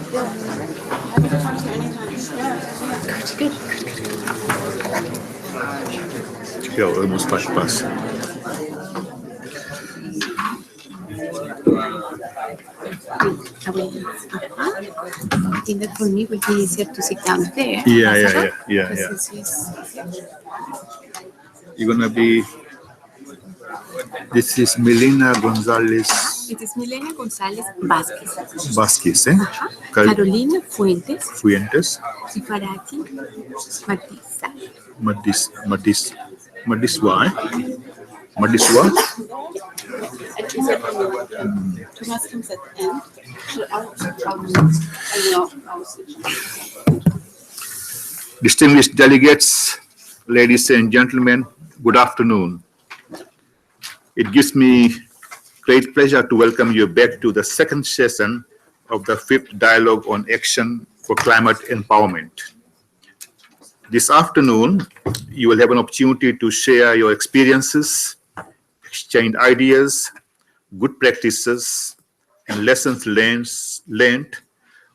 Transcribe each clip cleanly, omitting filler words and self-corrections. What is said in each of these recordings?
Good. Yeah, almost past. I think that for me would be easier to sit down there. Yeah. Because this You're gonna be. This is Milena Gonzalez it is Milena González Vázquez, Vasquez, eh? Carolina Fuentes Fuentes, y Farati Matiza. Madiswa, eh? Madiswa. Thomas comes at the end. Distinguished delegates, ladies and gentlemen, good afternoon. It gives me great pleasure to welcome you back to the second session of the 5th Dialogue on Action for Climate Empowerment. This afternoon, you will have an opportunity to share your experiences, exchange ideas, good practices, and lessons learned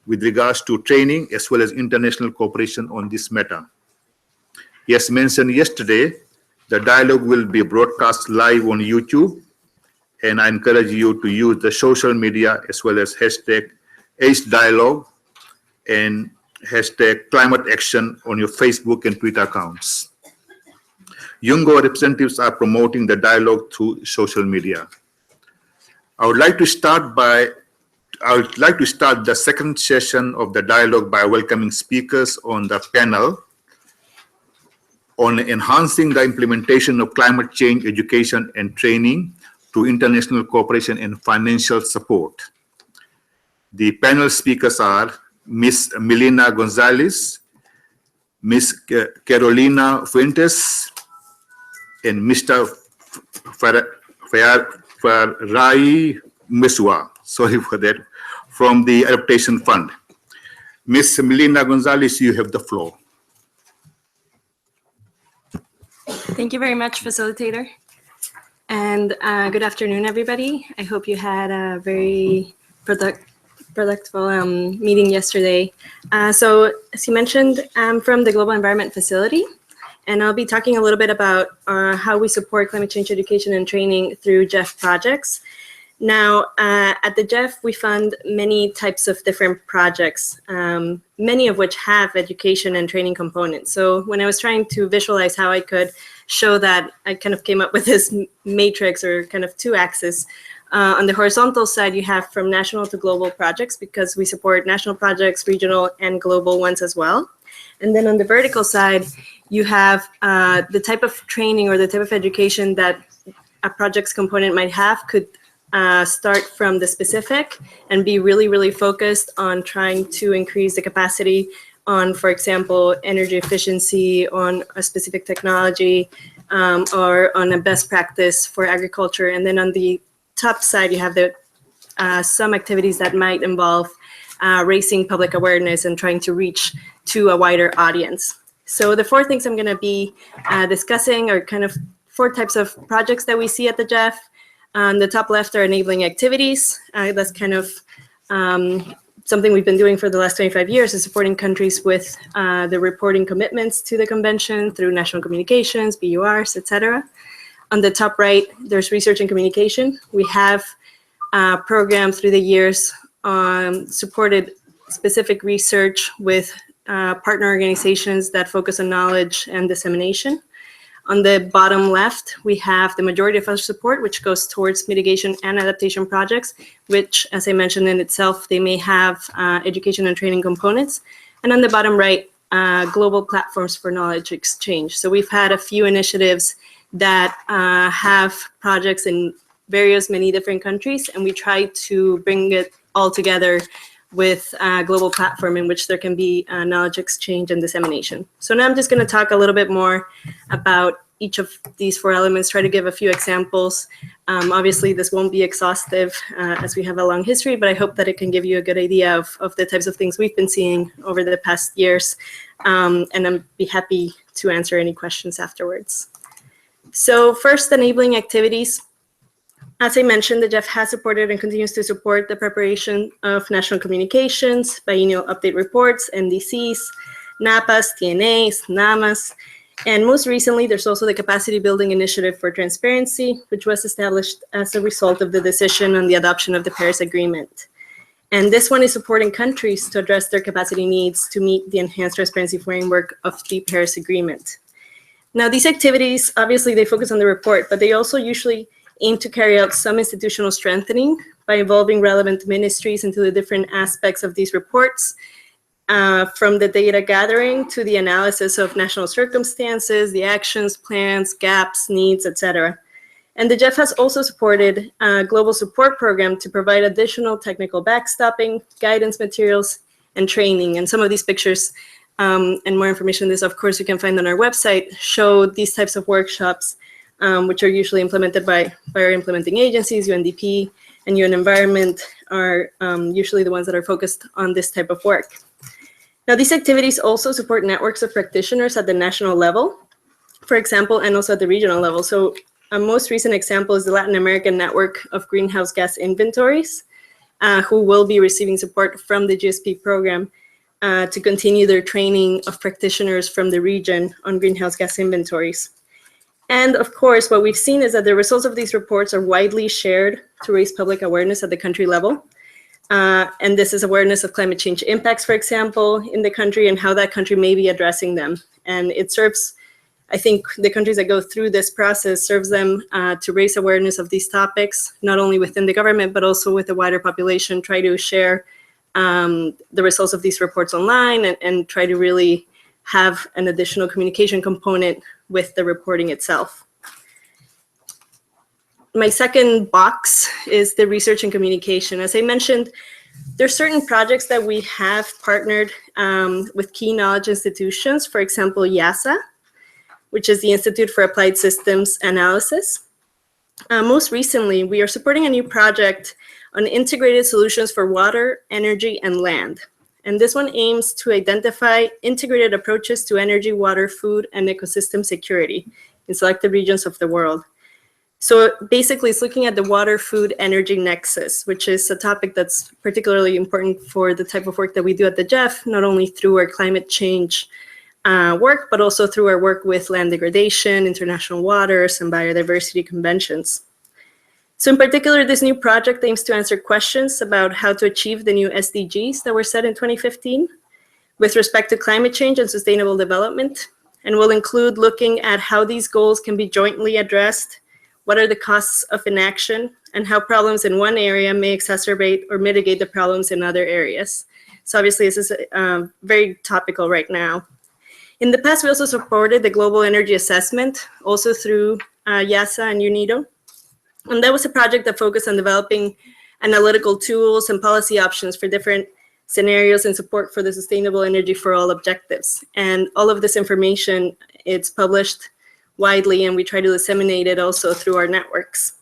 with regards to training as well as international cooperation on this matter. As mentioned yesterday, the dialogue will be broadcast live on YouTube, and I encourage you to use the social media as well as hashtag #AceDialogue and hashtag Climate Action on your Facebook and Twitter accounts. UNGO representatives are promoting the dialogue through social media. I would like to start the second session of the dialogue by welcoming speakers on the panel on enhancing the implementation of climate change education and training through international cooperation and financial support. The panel speakers are Ms. Milena Gonzalez, Ms. Carolina Fuentes, and Mr. Farai Mesua, sorry for that, from the Adaptation Fund. Ms. Milena Gonzalez, you have the floor. Thank you very much, facilitator. And good afternoon, everybody. I hope you had a very productive meeting yesterday. So as you mentioned, I'm from the Global Environment Facility, and I'll be talking a little bit about how we support climate change education and training through GEF projects. Now, at the GEF, we fund many types of different projects, many of which have education and training components. So when I was trying to visualize how I could show that, I kind of came up with this matrix or kind of two axes. On the horizontal side, you have from national to global projects because we support national projects, regional and global ones as well. And then on the vertical side, you have the type of training or the type of education that a project's component might have could start from the specific and be really, really focused on trying to increase the capacity on, for example, energy efficiency, on a specific technology, or on a best practice for agriculture. And then on the top side, you have the some activities that might involve raising public awareness and trying to reach to a wider audience. So the four things I'm going to be discussing are kind of four types of projects that we see at the GEF. On the top left are enabling activities. That's kind of something we've been doing for the last 25 years, is supporting countries with the reporting commitments to the convention through national communications, BURs, etc. On the top right, there's research and communication. We have programs through the years supported specific research with partner organizations that focus on knowledge and dissemination. On the bottom left, we have the majority of our support, which goes towards mitigation and adaptation projects, which, as I mentioned in itself, they may have education and training components. And on the bottom right, global platforms for knowledge exchange. So we've had a few initiatives that have projects in many different countries, and we try to bring it all together with a global platform in which there can be knowledge exchange and dissemination. So now I'm just going to talk a little bit more about each of these four elements, try to give a few examples. Obviously, this won't be exhaustive as we have a long history, but I hope that it can give you a good idea of the types of things we've been seeing over the past years. And I'll be happy to answer any questions afterwards. So first, enabling activities. As I mentioned, the GEF has supported and continues to support the preparation of national communications, biennial update reports, NDCs, NAPAs, TNAs, NAMAs, and most recently, there's also the Capacity Building Initiative for Transparency, which was established as a result of the decision on the adoption of the Paris Agreement. And this one is supporting countries to address their capacity needs to meet the enhanced transparency framework of the Paris Agreement. Now, these activities, obviously, they focus on the report, but they also usually aim to carry out some institutional strengthening by involving relevant ministries into the different aspects of these reports, from the data gathering to the analysis of national circumstances, the actions, plans, gaps, needs, etc. And the GEF has also supported a global support program to provide additional technical backstopping, guidance materials, and training. And some of these pictures and more information on this, of course, you can find on our website, show these types of workshops, which are usually implemented by our implementing agencies. UNDP and UN Environment are usually the ones that are focused on this type of work. Now, these activities also support networks of practitioners at the national level, for example, and also at the regional level. So a most recent example is the Latin American Network of Greenhouse Gas Inventories, who will be receiving support from the GSP program to continue their training of practitioners from the region on greenhouse gas inventories. And of course, what we've seen is that the results of these reports are widely shared to raise public awareness at the country level. And this is awareness of climate change impacts, for example, in the country and how that country may be addressing them. And it serves, I think, the countries that go through this process serves them to raise awareness of these topics, not only within the government, but also with the wider population, try to share the results of these reports online and try to really have an additional communication component with the reporting itself. My second box is the research and communication. As I mentioned, there's certain projects that we have partnered with key knowledge institutions, for example, IASA, which is the Institute for Applied Systems Analysis. Most recently, we are supporting a new project on integrated solutions for water, energy, and land. And this one aims to identify integrated approaches to energy, water, food, and ecosystem security in selected regions of the world. So basically, it's looking at the water, food, energy nexus, which is a topic that's particularly important for the type of work that we do at the GEF, not only through our climate change work, but also through our work with land degradation, international waters, and biodiversity conventions. So in particular, this new project aims to answer questions about how to achieve the new SDGs that were set in 2015 with respect to climate change and sustainable development, and will include looking at how these goals can be jointly addressed, what are the costs of inaction, and how problems in one area may exacerbate or mitigate the problems in other areas. So obviously, this is very topical right now. In the past, we also supported the Global Energy Assessment, also through IASA and UNIDO. And that was a project that focused on developing analytical tools and policy options for different scenarios and support for the sustainable energy for all objectives. And all of this information, it's published widely, and we try to disseminate it also through our networks.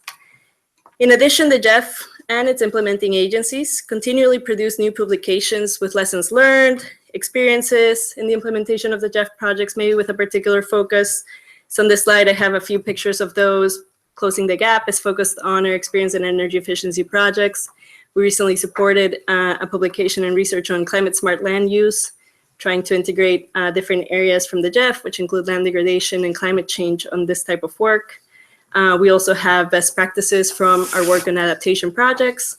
In addition, the GEF and its implementing agencies continually produce new publications with lessons learned, experiences in the implementation of the GEF projects, maybe with a particular focus. So on this slide, I have a few pictures of those. Closing the Gap is focused on our experience in energy efficiency projects. We recently supported a publication and research on climate smart land use, trying to integrate different areas from the GEF, which include land degradation and climate change on this type of work. We also have best practices from our work on adaptation projects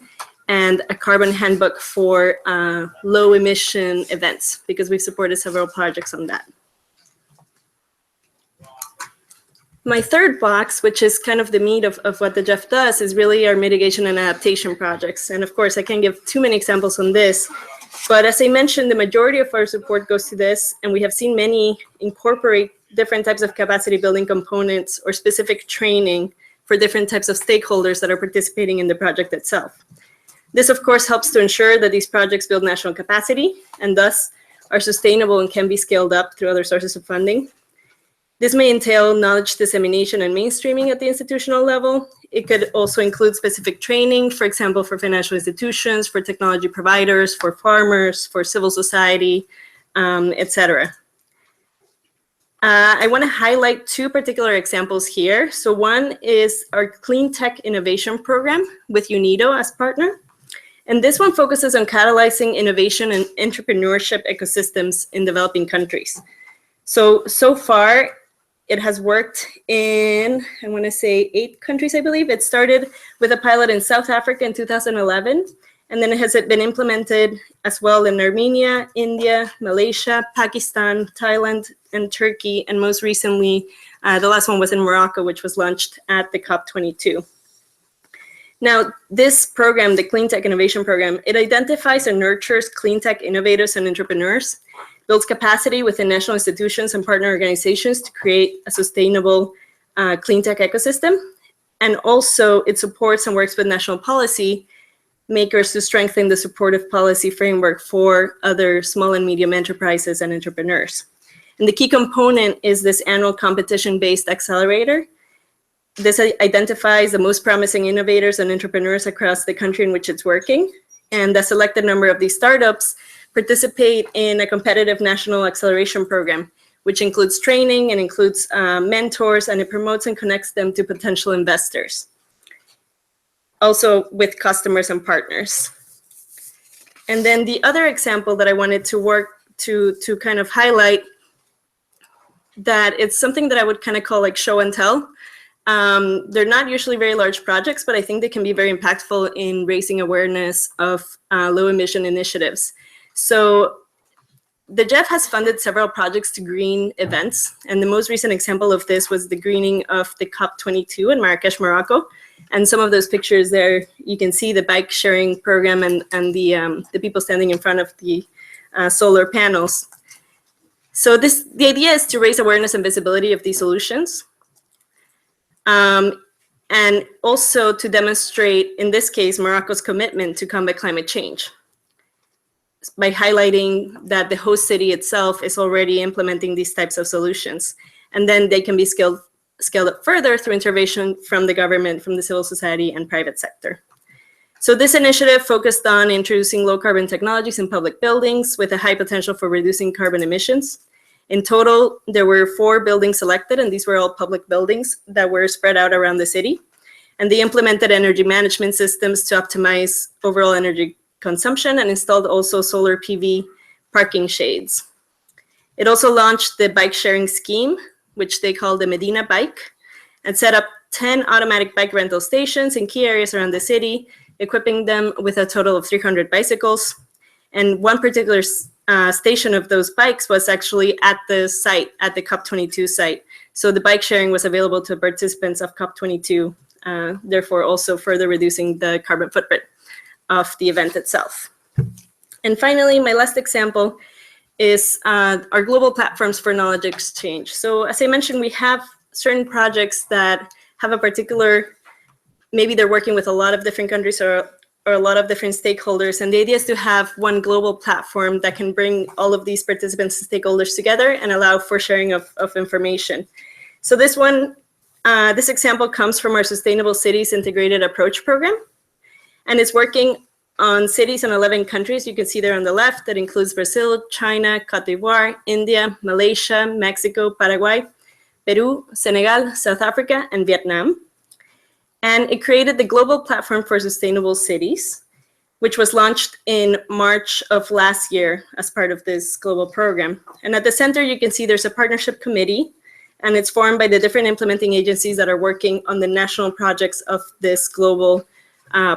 and a carbon handbook for low emission events, because we've supported several projects on that. My third box, which is kind of the meat of what the GEF does, is really our mitigation and adaptation projects. And of course, I can't give too many examples on this, but as I mentioned, the majority of our support goes to this, and we have seen many incorporate different types of capacity building components or specific training for different types of stakeholders that are participating in the project itself. This, of course, helps to ensure that these projects build national capacity and thus are sustainable and can be scaled up through other sources of funding. This may entail knowledge dissemination and mainstreaming at the institutional level. It could also include specific training, for example, for financial institutions, for technology providers, for farmers, for civil society, etc. I want to highlight two particular examples here. So one is our Clean Tech Innovation Program with UNIDO as partner. And this one focuses on catalyzing innovation and entrepreneurship ecosystems in developing countries. So far, it has worked in, I want to say 8 countries, I believe. It started with a pilot in South Africa in 2011, and then it has been implemented as well in Armenia, India, Malaysia, Pakistan, Thailand, and Turkey. And most recently, the last one was in Morocco, which was launched at the COP22. Now, this program, the Clean Tech Innovation Program, it identifies and nurtures clean tech innovators and entrepreneurs, builds capacity within national institutions and partner organizations to create a sustainable clean tech ecosystem. And also, it supports and works with national policy makers to strengthen the supportive policy framework for other small and medium enterprises and entrepreneurs. And the key component is this annual competition-based accelerator. This identifies the most promising innovators and entrepreneurs across the country in which it's working. And a selected number of these startups participate in a competitive national acceleration program, which includes training and includes mentors, and it promotes and connects them to potential investors, also with customers and partners. And then the other example that I wanted to work to kind of highlight, that it's something that I would kind of call like show and tell. They're not usually very large projects, but I think they can be very impactful in raising awareness of low emission initiatives. So the GEF has funded several projects to green events. And the most recent example of this was the greening of the COP22 in Marrakesh, Morocco. And some of those pictures there, you can see the bike sharing program and the people standing in front of the solar panels. So the idea is to raise awareness and visibility of these solutions. And also to demonstrate, in this case, Morocco's commitment to combat climate change by highlighting that the host city itself is already implementing these types of solutions. And then they can be scaled up further through intervention from the government, from the civil society, and private sector. So this initiative focused on introducing low carbon technologies in public buildings with a high potential for reducing carbon emissions. In total, there were 4 buildings selected, and these were all public buildings that were spread out around the city. And they implemented energy management systems to optimize overall energy consumption and installed also solar PV parking shades. It also launched the bike sharing scheme, which they call the Medina Bike, and set up 10 automatic bike rental stations in key areas around the city, equipping them with a total of 300 bicycles. And one particular station of those bikes was actually at the site, at the COP22 site. So the bike sharing was available to participants of COP22, therefore also further reducing the carbon footprint of the event itself. And finally, my last example is our global platforms for knowledge exchange. So as I mentioned, we have certain projects that have a particular, maybe they're working with a lot of different countries or a lot of different stakeholders. And the idea is to have one global platform that can bring all of these participants and stakeholders together and allow for sharing of information. So this one, this example comes from our Sustainable Cities Integrated Approach Program. And it's working on cities in 11 countries. You can see there on the left, that includes Brazil, China, Cote d'Ivoire, India, Malaysia, Mexico, Paraguay, Peru, Senegal, South Africa, and Vietnam. And it created the Global Platform for Sustainable Cities, which was launched in March of last year as part of this global program. And at the center, you can see there's a partnership committee, and it's formed by the different implementing agencies that are working on the national projects of this global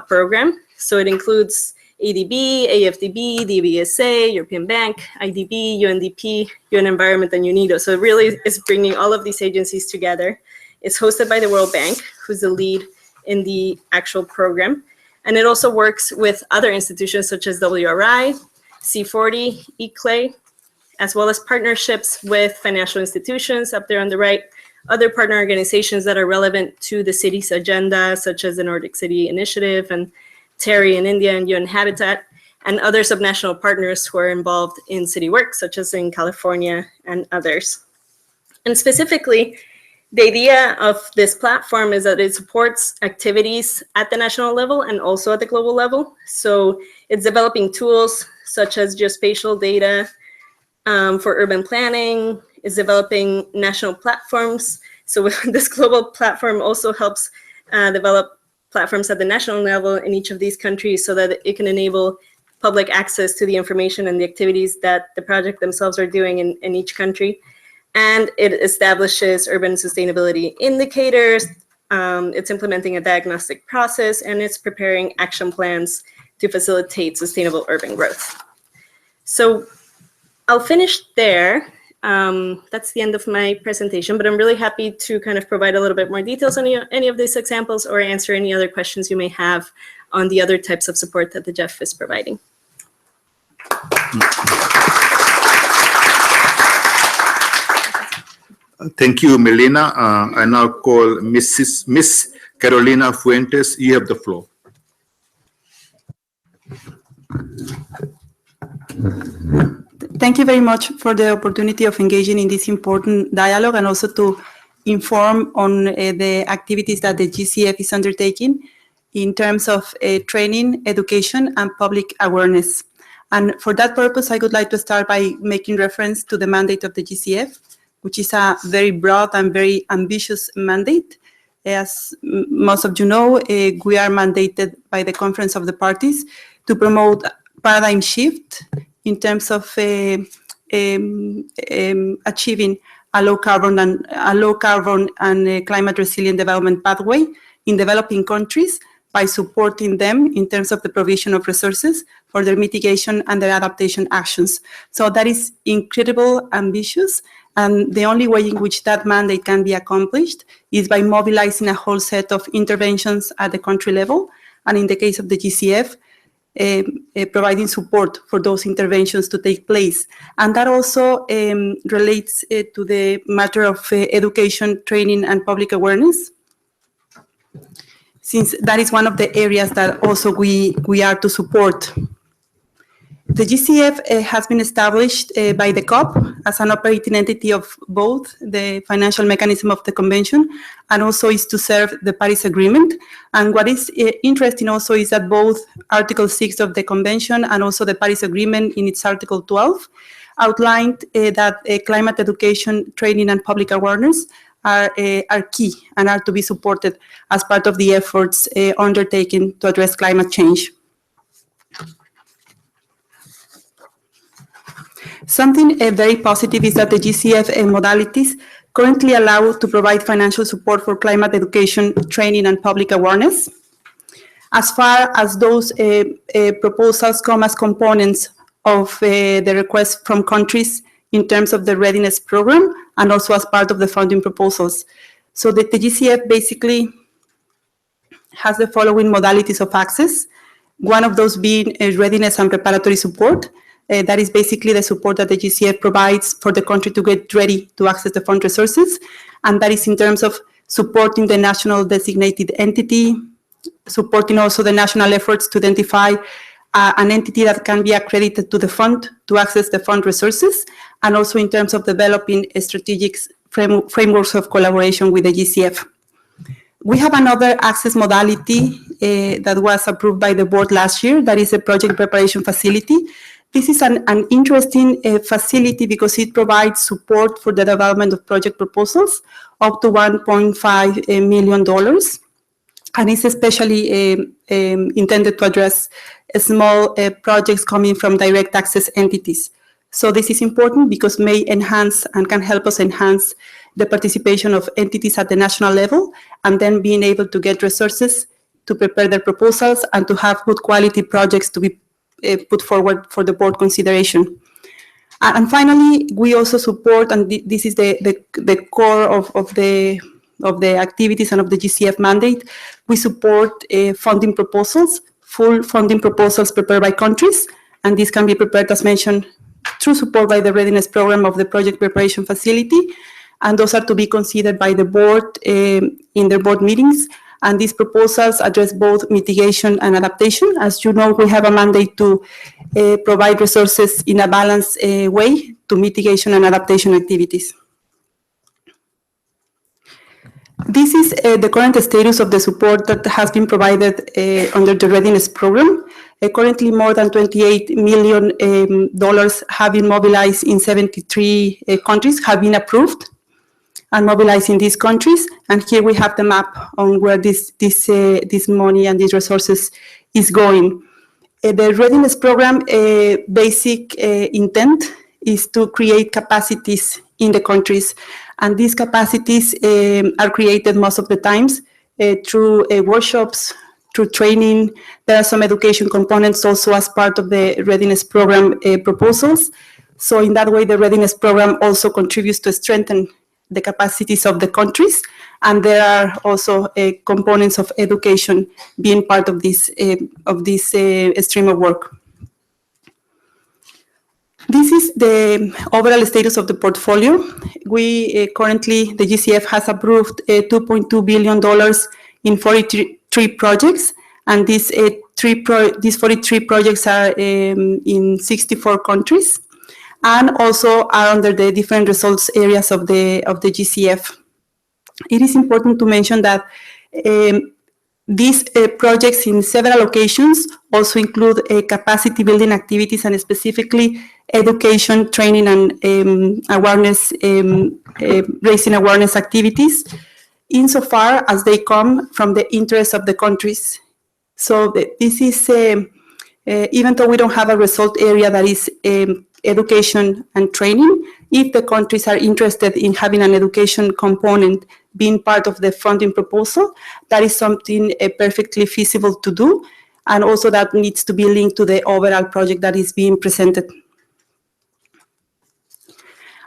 program. So it includes ADB, AFDB, DBSA, European Bank, IDB, UNDP, UN Environment, and UNIDO. So it really is bringing all of these agencies together. It's hosted by the World Bank, who's the lead in the actual program. And it also works with other institutions such as WRI, C40, ICLE, as well as partnerships with financial institutions up there on the right, other partner organizations that are relevant to the city's agenda, such as the Nordic City Initiative and TERI in India and UN Habitat, and other subnational partners who are involved in city work, such as in California and others. And specifically, the idea of this platform is that it supports activities at the national level and also at the global level. So it's developing tools such as geospatial data for urban planning, is developing national platforms. So this global platform also helps develop platforms at the national level in each of these countries so that it can enable public access to the information and the activities that the project themselves are doing in each country. And it establishes urban sustainability indicators. It's implementing a diagnostic process, and it's preparing action plans to facilitate sustainable urban growth. So I'll finish there. That's the end of my presentation, but I'm really happy to kind of provide a little bit more details on any of these examples or answer any other questions you may have on the other types of support that the GEF is providing. Thank you, Melina. I now call Miss Carolina Fuentes. You have the floor. Thank you very much for the opportunity of engaging in this important dialogue and also to inform on the activities that the GCF is undertaking in terms of training, education, and public awareness. And for that purpose, I would like to start by making reference to the mandate of the GCF, which is a very broad and very ambitious mandate. As most of you know, we are mandated by the Conference of the Parties to promote paradigm shift in terms of achieving a low carbon and climate resilient development pathway in developing countries by supporting them in terms of the provision of resources for their mitigation and their adaptation actions. So that is incredibly ambitious, and the only way in which that mandate can be accomplished is by mobilizing a whole set of interventions at the country level, and in the case of the GCF, providing support for those interventions to take place. And that also relates to the matter of education, training, and public awareness, since that is one of the areas that also we are to support. The GCF has been established by the COP as an operating entity of both the financial mechanism of the convention and also is to serve the Paris Agreement. And what is interesting also is that both Article 6 of the convention and also the Paris Agreement in its Article 12 outlined that climate education, training, and public awareness are key and are to be supported as part of the efforts undertaken to address climate change. Something very positive is that the GCF modalities currently allow to provide financial support for climate education, training, and public awareness. As far as those proposals come as components of the request from countries in terms of the Readiness Program and also as part of the funding proposals. So the GCF basically has the following modalities of access. One of those being readiness and preparatory support. That is basically the support that the GCF provides for the country to get ready to access the fund resources. And that is in terms of supporting the national designated entity, supporting also the national efforts to identify an entity that can be accredited to the fund to access the fund resources, and also in terms of developing strategic frameworks of collaboration with the GCF. We have another access modality that was approved by the board last year, that is a project preparation facility. This is an interesting facility because it provides support for the development of project proposals up to $1.5 million. And it's especially intended to address small projects coming from direct access entities. So this is important because may enhance and can help us enhance the participation of entities at the national level and then being able to get resources to prepare their proposals and to have good quality projects to be put forward for the board consideration. And finally, we also support, and this is the core of the activities and of the GCF mandate, we support funding proposals, full funding proposals prepared by countries, and this can be prepared, as mentioned, through support by the Readiness Program of the Project Preparation Facility, and those are to be considered by the board in their board meetings. And these proposals address both mitigation and adaptation. As you know, we have a mandate to provide resources in a balanced way to mitigation and adaptation activities. This is the current status of the support that has been provided under the Readiness Program. Currently, more than $28 million have been mobilized in 73 countries, have been approved and mobilized in these countries. And here we have the map on where this money and these resources is going. The Readiness Program basic intent is to create capacities in the countries. And these capacities are created most of the times through workshops, through training. There are some education components also as part of the Readiness Program proposals. So in that way, the Readiness Program also contributes to strengthen the capacities of the countries. And there are also components of education being part of this stream of work. This is the overall status of the portfolio. We currently, the GCF has approved $2.2 billion in 43 projects, and these 43 projects are in 64 countries, and also are under the different results areas of the GCF. It is important to mention that these projects in several locations also include capacity building activities and specifically education, training, and awareness, raising awareness activities, insofar as they come from the interests of the countries. So this is, even though we don't have a result area that is education and training, if the countries are interested in having an education component being part of the funding proposal, that is something perfectly feasible to do, and also that needs to be linked to the overall project that is being presented.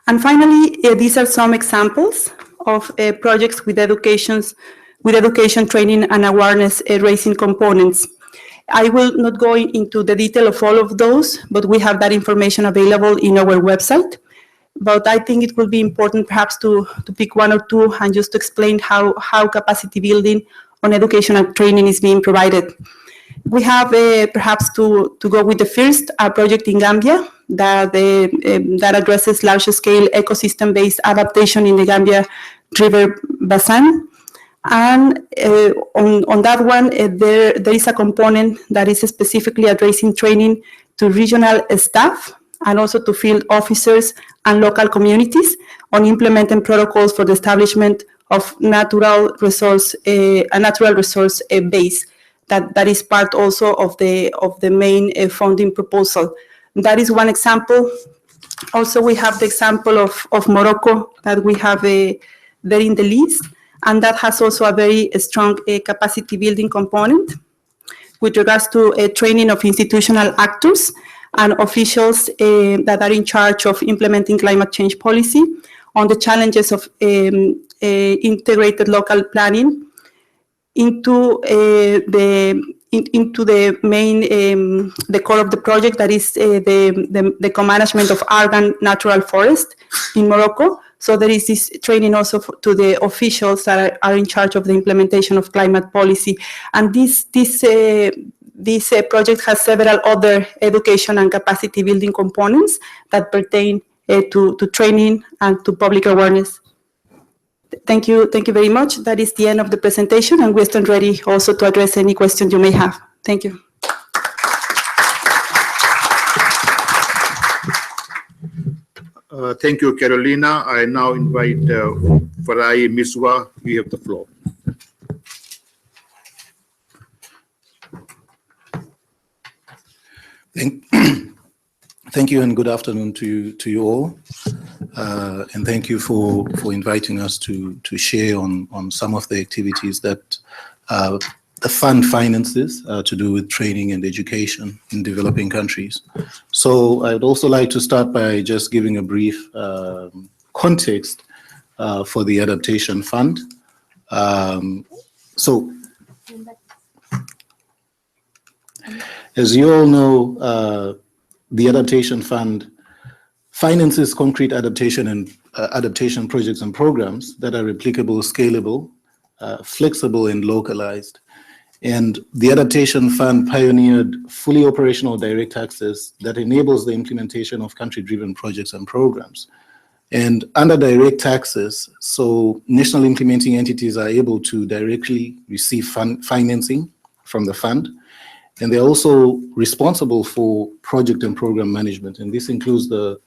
And finally, these are some examples of projects with education, training, and awareness raising components. I will not go into the detail of all of those, but we have that information available in our website. But I think it will be important perhaps to pick one or two and just to explain how capacity building on education and training is being provided. We have perhaps to go with the first, a project in Gambia that addresses large-scale ecosystem-based adaptation in the Gambia River Basin. And on that one, there is a component that is specifically addressing training to regional staff and also to field officers and local communities on implementing protocols for the establishment of a natural resource base that is part also of the main funding proposal. That is one example. Also, we have the example of Morocco that we have there in the list, and that has also a very strong capacity building component with regards to training of institutional actors and officials that are in charge of implementing climate change policy on the challenges of integrated local planning into the main, the core of the project, that is the co-management of urban natural forest in Morocco. So there is this training also to the officials that are in charge of the implementation of climate policy. And this project has several other education and capacity building components that pertain to training and to public awareness. Thank you very much. That is the end of the presentation, and we stand ready also to address any questions you may have. Thank you. Thank you, Carolina. I now invite Farai Miswa. You have the floor. Thank you, and good afternoon to you all. And thank you for inviting us to share on some of the activities that the fund finances to do with training and education in developing countries. So I'd also like to start by just giving a brief context for the Adaptation Fund. So as you all know, the Adaptation Fund finances concrete adaptation and adaptation projects and programs that are replicable, scalable, flexible, and localized. And the Adaptation Fund pioneered fully operational direct access that enables the implementation of country-driven projects and programs. And under direct access, so national implementing entities are able to directly receive financing from the fund, And they're also responsible for project and program management. And this includes the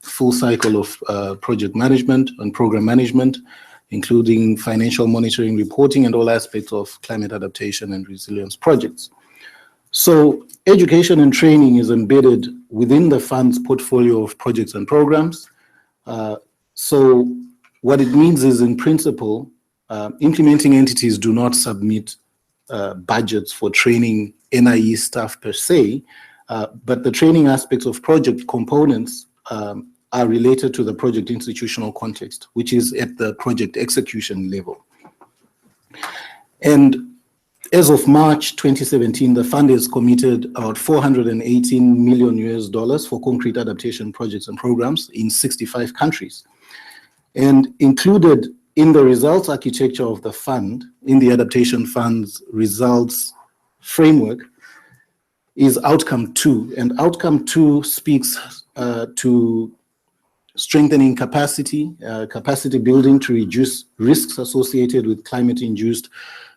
full cycle of project management and program management, including financial monitoring, reporting, and all aspects of climate adaptation and resilience projects. So education and training is embedded within the fund's portfolio of projects and programs. So what it means is, in principle, implementing entities do not submit budgets for training NIE staff per se, but the training aspects of project components are related to the project institutional context, which is at the project execution level. And as of March 2017, the fund has committed about $418 million for concrete adaptation projects and programs in 65 countries. And included in the results architecture of the fund, in the Adaptation Fund's results framework, is Outcome 2. And Outcome 2 speaks to strengthening capacity, capacity building to reduce risks associated with climate-induced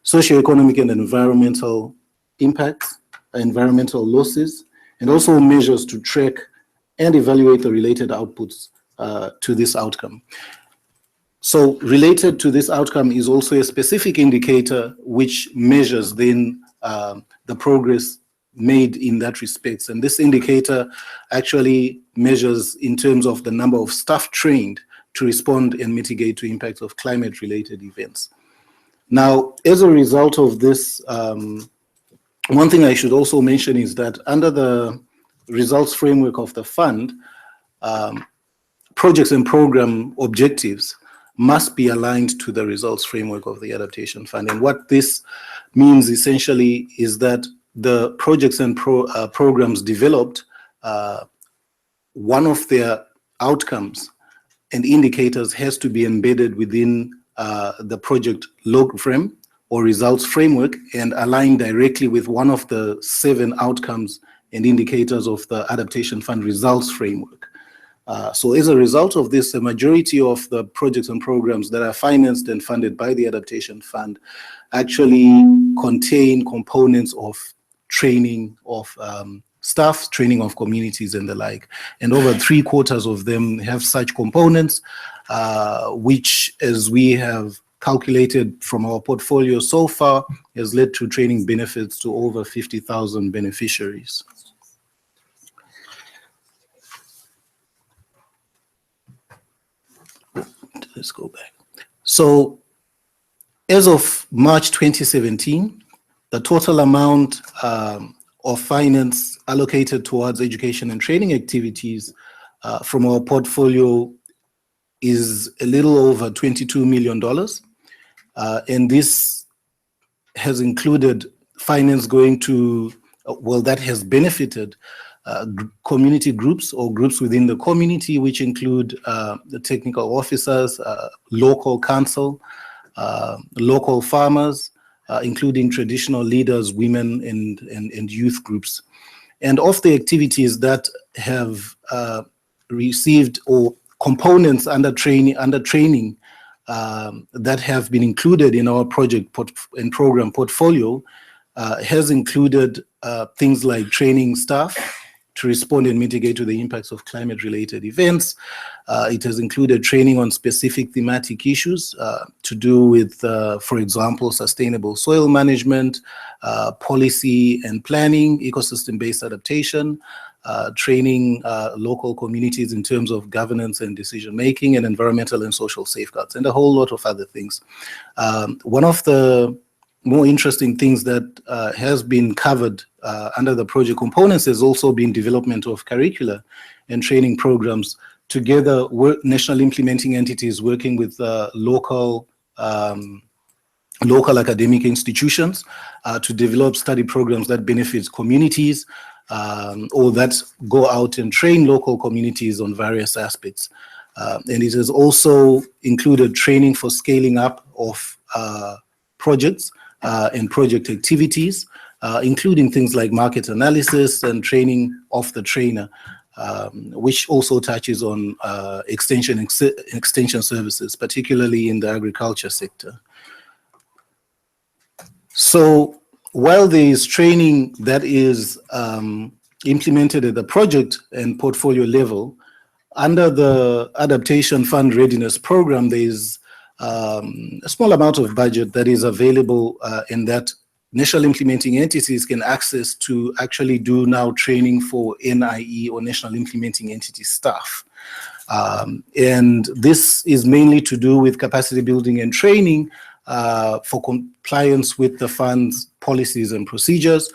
socioeconomic and environmental impacts, environmental losses, and also measures to track and evaluate the related outputs to this outcome. So related to this outcome is also a specific indicator which measures then the progress made in that respect. And this indicator actually measures in terms of the number of staff trained to respond and mitigate to impacts of climate-related events. Now, as a result of this, one thing I should also mention is that under the results framework of the fund, projects and program objectives must be aligned to the results framework of the Adaptation Fund. And what this means essentially is that the projects and programs developed, one of their outcomes and indicators has to be embedded within the project log frame or results framework and align directly with one of the 7 outcomes and indicators of the Adaptation Fund results framework. So as a result of this, the majority of the projects and programs that are financed and funded by the Adaptation Fund actually contain components of training of staff, training of communities and the like. And over 3/4 of them have such components, which, as we have calculated from our portfolio so far, has led to training benefits to over 50,000 beneficiaries. Let's go back. So as of March 2017, the total amount of finance allocated towards education and training activities from our portfolio is a little over $22 million. And this has included finance going to, well, that has benefited community groups or groups within the community, which include the technical officers, local council, local farmers, including traditional leaders, women, and youth groups. And of the activities that have received or components under training that have been included in our project and program portfolio has included things like training staff to respond and mitigate to the impacts of climate-related events. It has included training on specific thematic issues to do with, for example, sustainable soil management, policy and planning, ecosystem-based adaptation, training local communities in terms of governance and decision-making, and environmental and social safeguards, and a whole lot of other things. One of the more interesting things that has been covered under the project components has also been development of curricula and training programs together with national implementing entities working with local academic institutions to develop study programs that benefit communities or that go out and train local communities on various aspects. And it has also included training for scaling up of projects and project activities, including things like market analysis and training of the trainer, which also touches on extension services, particularly in the agriculture sector. So while there is training that is implemented at the project and portfolio level, under the Adaptation Fund Readiness Program, there is a small amount of budget that is available in that national implementing entities can access to actually do now training for NIE or National Implementing Entity staff. And this is mainly to do with capacity building and training for compliance with the fund's policies and procedures,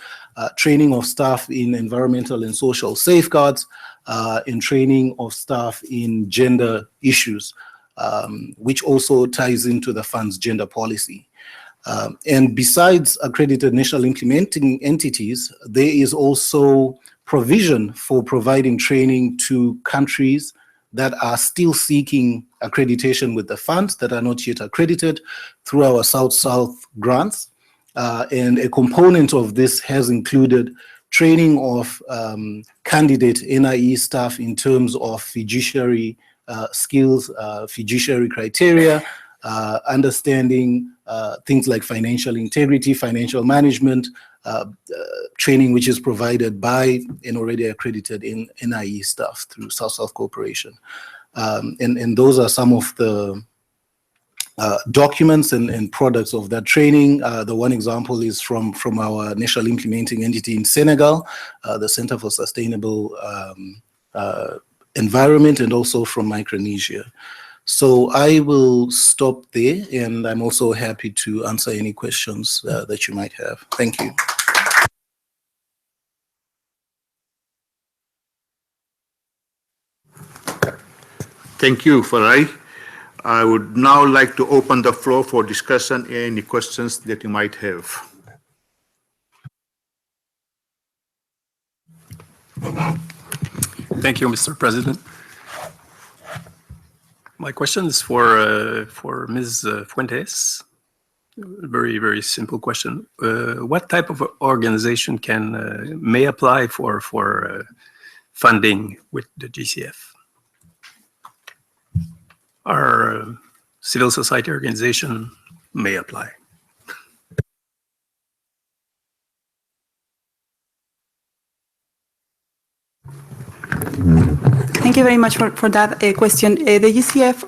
training of staff in environmental and social safeguards, and training of staff in gender issues, which also ties into the fund's gender policy. And besides accredited national implementing entities, there is also provision for providing training to countries that are still seeking accreditation with the funds that are not yet accredited through our South-South grants. And a component of this has included training of candidate NIE staff in terms of fiduciary skills, fiduciary criteria, understanding things like financial integrity, financial management, training which is provided by an already accredited NIE staff through South-South Cooperation. And those are some of the documents and products of that training. The one example is from our national implementing entity in Senegal, the Center for Sustainable Environment, and also from Micronesia. So I will stop there, and I'm also happy to answer any questions that you might have. Thank you. Thank you, Farai. I would now like to open the floor for discussion. Any questions that you might have? Thank you, Mr. President. My question is for Ms. Fuentes. Very, very simple question. What type of organization may apply for funding with the GCF? Our civil society organization may apply. Thank you very much for that question. The GCF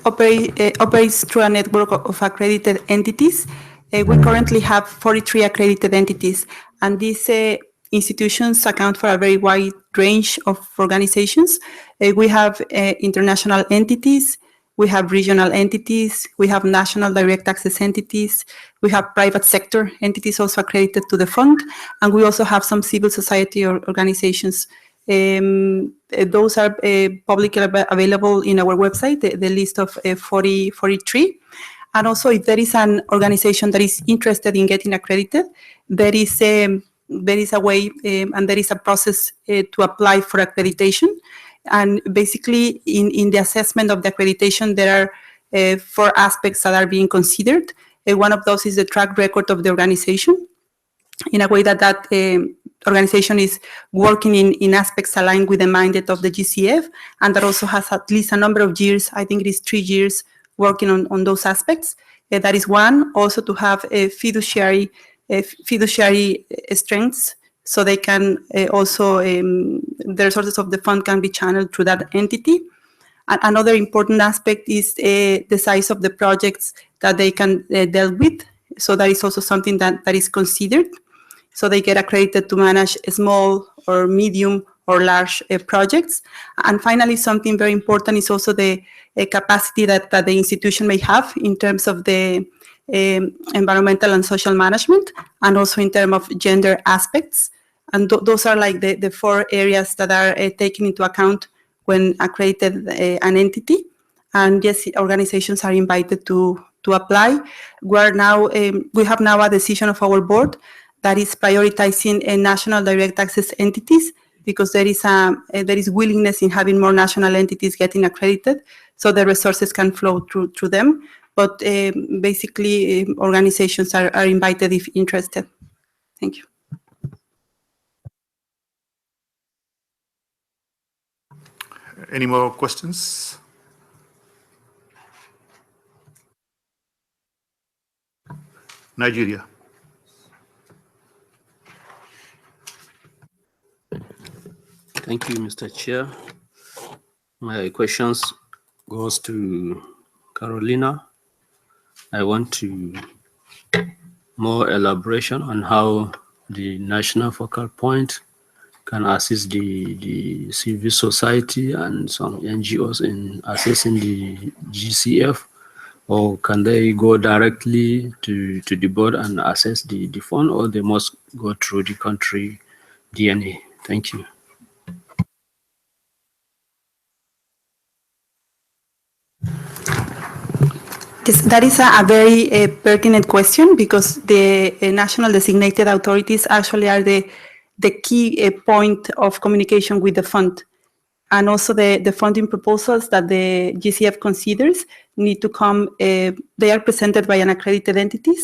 operates through a network of accredited entities. We currently have 43 accredited entities, and these institutions account for a very wide range of organizations. We have international entities, we have regional entities, we have national direct access entities, we have private sector entities also accredited to the fund, and we also have some civil society organizations. Those are publicly available in our website, the list of 43. And also, if there is an organization that is interested in getting accredited, there is a way and there is a process to apply for accreditation. And basically, in the assessment of the accreditation, there are 4 aspects that are being considered. One of those is the track record of the organization, in a way that organization is working in aspects aligned with the mandate of the GCF, and that also has at least a number of years, I think it is 3 years, working on those aspects. That is one. Also to have a fiduciary strengths, so they can also, the resources of the fund can be channeled through that entity. Another important aspect is the size of the projects that they can deal with. So that is also something that is considered. So they get accredited to manage small or medium or large projects. And finally, something very important is also the capacity that the institution may have in terms of the environmental and social management, and also in terms of gender aspects. And those are like the 4 areas that are taken into account when accredited an entity. And yes, organizations are invited to apply. We have now a decision of our board that is prioritizing national direct access entities, because there is willingness in having more national entities getting accredited, so the resources can flow through them. But basically, organizations are invited if interested. Thank you. Any more questions? Nigeria. Thank you, Mr. Chair. My questions goes to Carolina. I want to more elaboration on how the National Focal Point can assist the civil society and some NGOs in assessing the GCF, or can they go directly to the board and assess the fund, or they must go through the country DNA? Thank you. Yes, that is a very pertinent question, because the national designated authorities actually are the key point of communication with the fund. And also the funding proposals that the GCF considers need to come, they are presented by an accredited entity,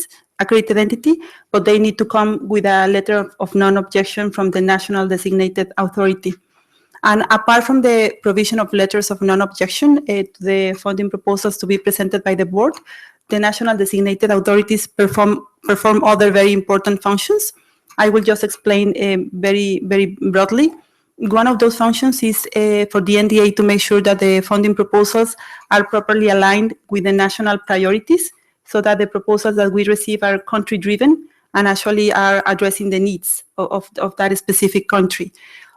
but they need to come with a letter of non-objection from the national designated authority. And apart from the provision of letters of non-objection to the funding proposals to be presented by the board, the national designated authorities perform other very important functions. I will just explain very, very broadly. One of those functions is for the NDA to make sure that the funding proposals are properly aligned with the national priorities, so that the proposals that we receive are country-driven and actually are addressing the needs of that specific country.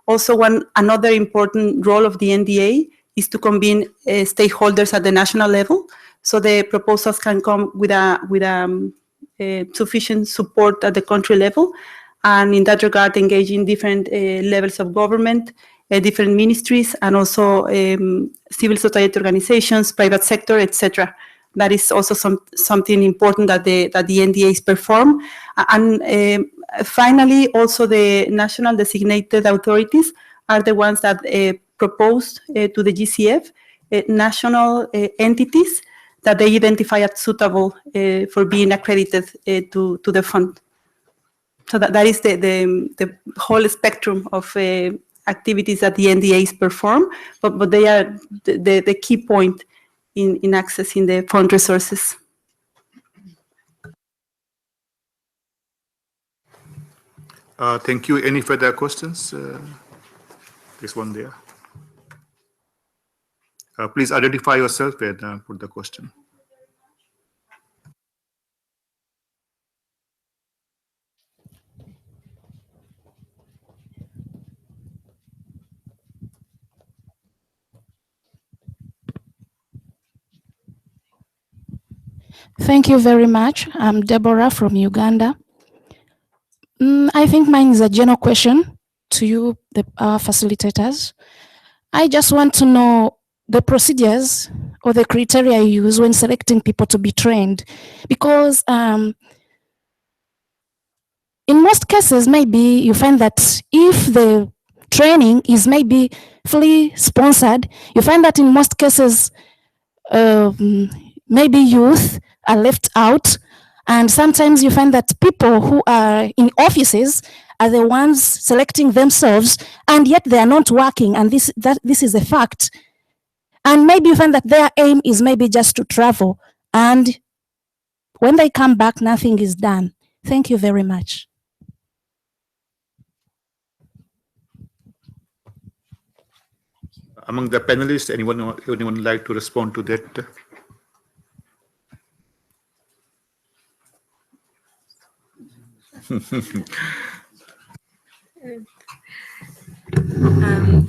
Also, another important role of the NDA is to convene stakeholders at the national level, so the proposals can come with sufficient support at the country level, and in that regard, engaging different levels of government, different ministries, and also civil society organizations, private sector, etc. That is also something important that the NDAs perform. And finally, also the national designated authorities are the ones that propose to the GCF national entities that they identify as suitable for being accredited to the fund. So that is the whole spectrum of activities that the NDAs perform, but they are the key point in accessing the fund resources. Thank you. Any further questions? There's one there. Please identify yourself and put the question. Thank you very much. I'm Deborah from Uganda. I think mine is a general question to you, our facilitators. I just want to know the procedures or the criteria you use when selecting people to be trained, because in most cases, maybe you find that if the training is maybe fully sponsored, you find that in most cases, maybe youth are left out, and sometimes you find that people who are in offices are the ones selecting themselves, and yet they are not working, and this is a fact. And maybe you find that their aim is maybe just to travel, and when they come back, nothing is done. Thank you very much. Among the panelists, anyone would like to respond to that?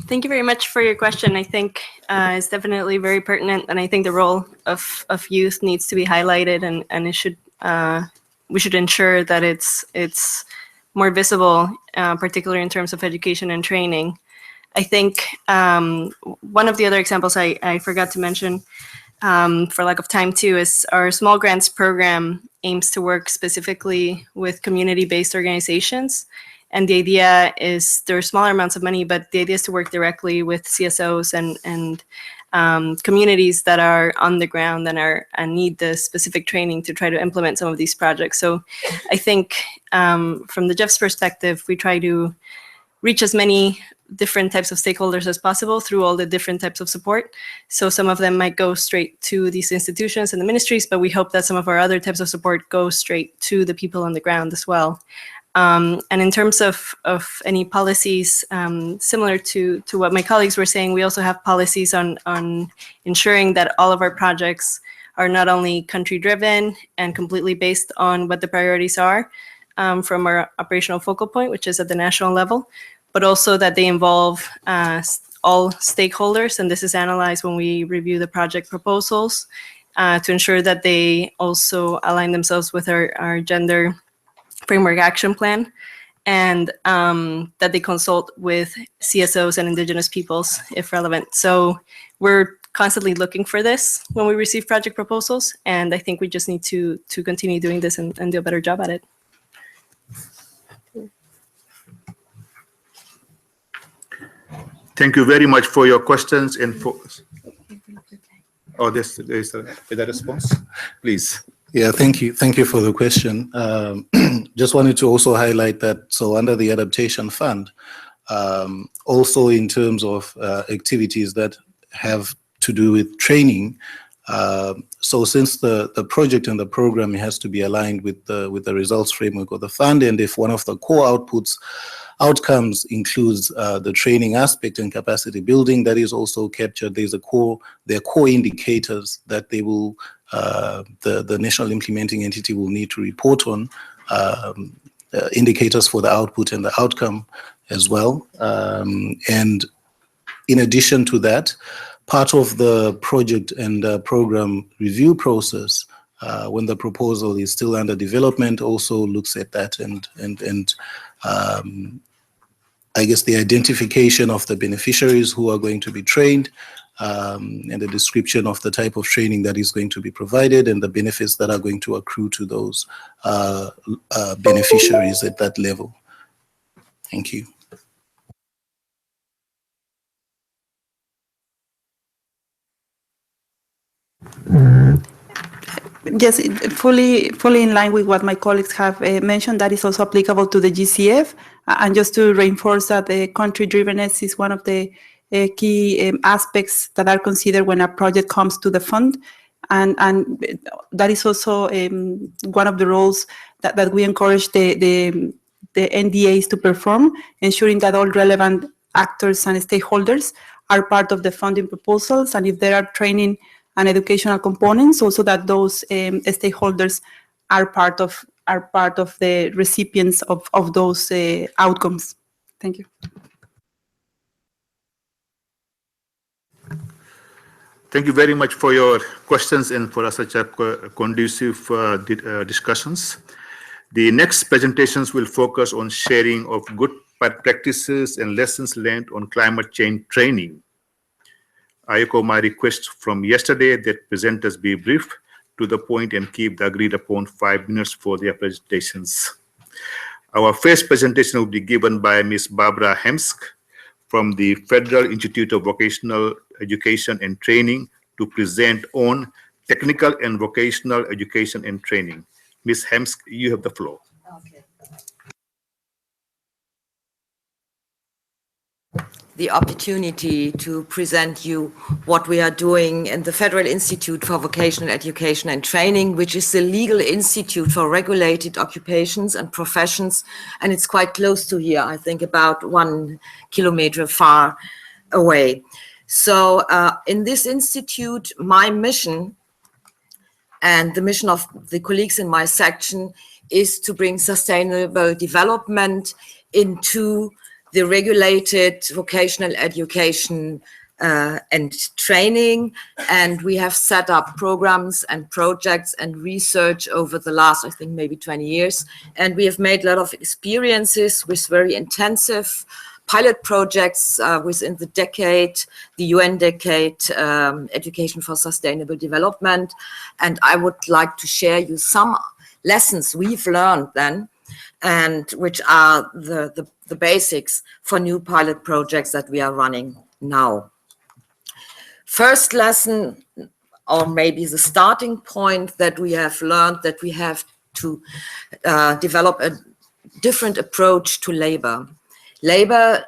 Thank you very much for your question. I think it's definitely very pertinent, and I think the role of youth needs to be highlighted, and it should we should ensure that it's more visible, particularly in terms of education and training. I think one of the other examples I forgot to mention, for lack of time too, is our small grants program aims to work specifically with community-based organizations. And the idea is there are smaller amounts of money, but the idea is to work directly with CSOs and communities that are on the ground and need the specific training to try to implement some of these projects. So I think from the Jeff's perspective, we try to reach as many different types of stakeholders as possible through all the different types of support. So some of them might go straight to these institutions and the ministries, but we hope that some of our other types of support go straight to the people on the ground as well. And in terms of any policies, similar to what my colleagues were saying, we also have policies on ensuring that all of our projects are not only country-driven and completely based on what the priorities are from our operational focal point, which is at the national level, but also that they involve all stakeholders, and this is analyzed when we review the project proposals to ensure that they also align themselves with our gender framework action plan, and that they consult with CSOs and indigenous peoples if relevant. So we're constantly looking for this when we receive project proposals, and I think we just need to continue doing this and do a better job at it. Thank you very much for your questions and for. Oh, there's a response, please. Yeah, thank you. Thank you for the question. Just wanted to also highlight that, so under the Adaptation Fund, also in terms of activities that have to do with training, so since the project and the program has to be aligned with the results framework of the fund, and if one of the core outcomes includes the training aspect and capacity building, that is also captured. There are core indicators that they will, the national implementing entity will need to report on, indicators for the output and the outcome as well. And in addition to that, part of the project and program review process, when the proposal is still under development, also looks at that and I guess the identification of the beneficiaries who are going to be trained, and the description of the type of training that is going to be provided and the benefits that are going to accrue to those beneficiaries at that level. Thank you. Yes, fully in line with what my colleagues have mentioned, that is also applicable to the GCF. And just to reinforce that the country-drivenness is one of the key aspects that are considered when a project comes to the fund. And that is also one of the roles that we encourage the NDAs to perform, ensuring that all relevant actors and stakeholders are part of the funding proposals. And if there are training and educational components, also that those stakeholders are part of the recipients of those outcomes. Thank you. Thank you very much for your questions and for such a conducive discussions. The next presentations will focus on sharing of good practices and lessons learned on climate change training. I echo my request from yesterday that presenters be brief, to the point, and keep the agreed upon 5 minutes for their presentations. Our first presentation will be given by Ms. Barbara Hemsk from the Federal Institute of Vocational Education and Training to present on technical and vocational education and training. Ms. Hemsk, you have the floor. Okay. The opportunity to present you what we are doing in the Federal Institute for Vocational Education and Training, which is the legal institute for regulated occupations and professions. And it's quite close to here, I think about 1 kilometer far away. So in this institute, my mission and the mission of the colleagues in my section is to bring sustainable development into the regulated vocational education and training. And we have set up programs and projects and research over the last, I think, maybe 20 years. And we have made a lot of experiences with very intensive pilot projects within the decade, the UN decade, Education for Sustainable Development. And I would like to share you some lessons we've learned then, and which are the basics for new pilot projects that we are running now. First lesson, or maybe the starting point that we have learned, that we have to develop a different approach to labor. Labor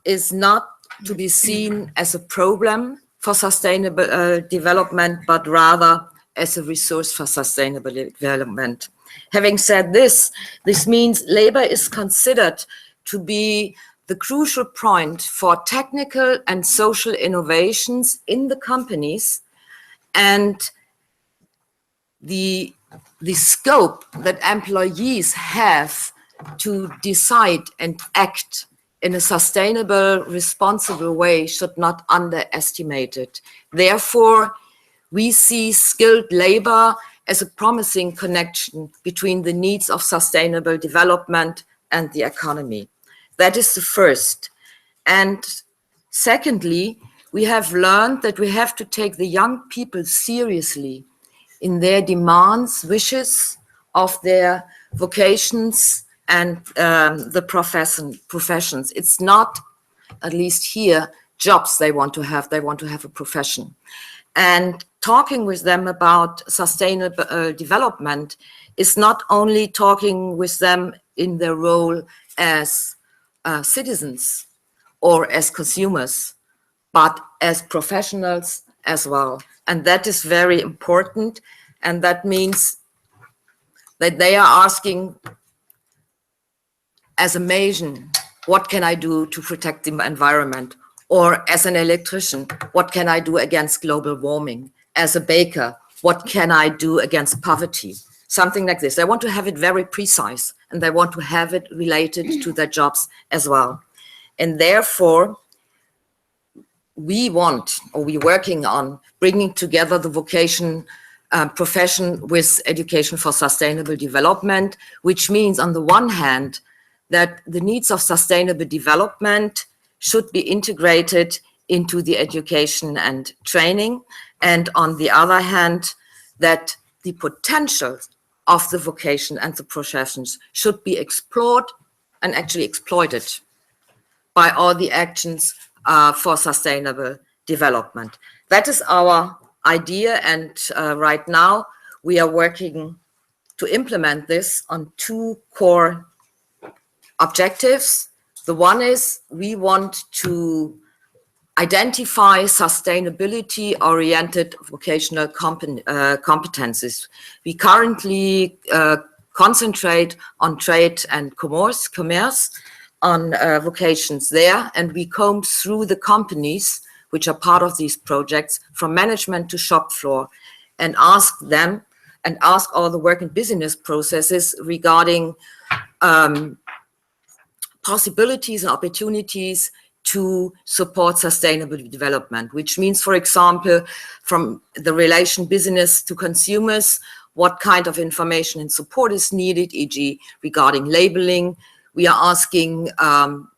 is not to be seen as a problem for sustainable development, but rather as a resource for sustainable development. Having said this, this means labor is considered to be the crucial point for technical and social innovations in the companies, and the scope that employees have to decide and act in a sustainable, responsible way should not underestimated. Therefore, we see skilled labor as a promising connection between the needs of sustainable development and the economy. That is the first. And secondly, we have learned that we have to take the young people seriously in their demands, wishes of their vocations and the professions. It's not, at least here, jobs they want to have a profession. And talking with them about sustainable development is not only talking with them in their role as citizens or as consumers, but as professionals as well. And that is very important. And that means that they are asking, as a mason, what can I do to protect the environment? Or as an electrician, what can I do against global warming? As a baker, what can I do against poverty? Something like this. They want to have it very precise, and they want to have it related to their jobs as well. And therefore, we're working on bringing together the vocation profession with education for sustainable development, which means on the one hand, that the needs of sustainable development should be integrated into the education and training. And on the other hand, that the potential of the vocation and the professions should be explored and actually exploited by all the actions for sustainable development. That is our idea, and right now we are working to implement this on two core objectives. The one is we want to identify sustainability-oriented vocational competencies. We currently concentrate on trade and commerce, on vocations there, and we comb through the companies which are part of these projects, from management to shop floor, and ask them and ask all the work and business processes regarding possibilities and opportunities to support sustainable development, which means, for example, from the relation business to consumers, what kind of information and support is needed, e.g. regarding labeling. We are asking from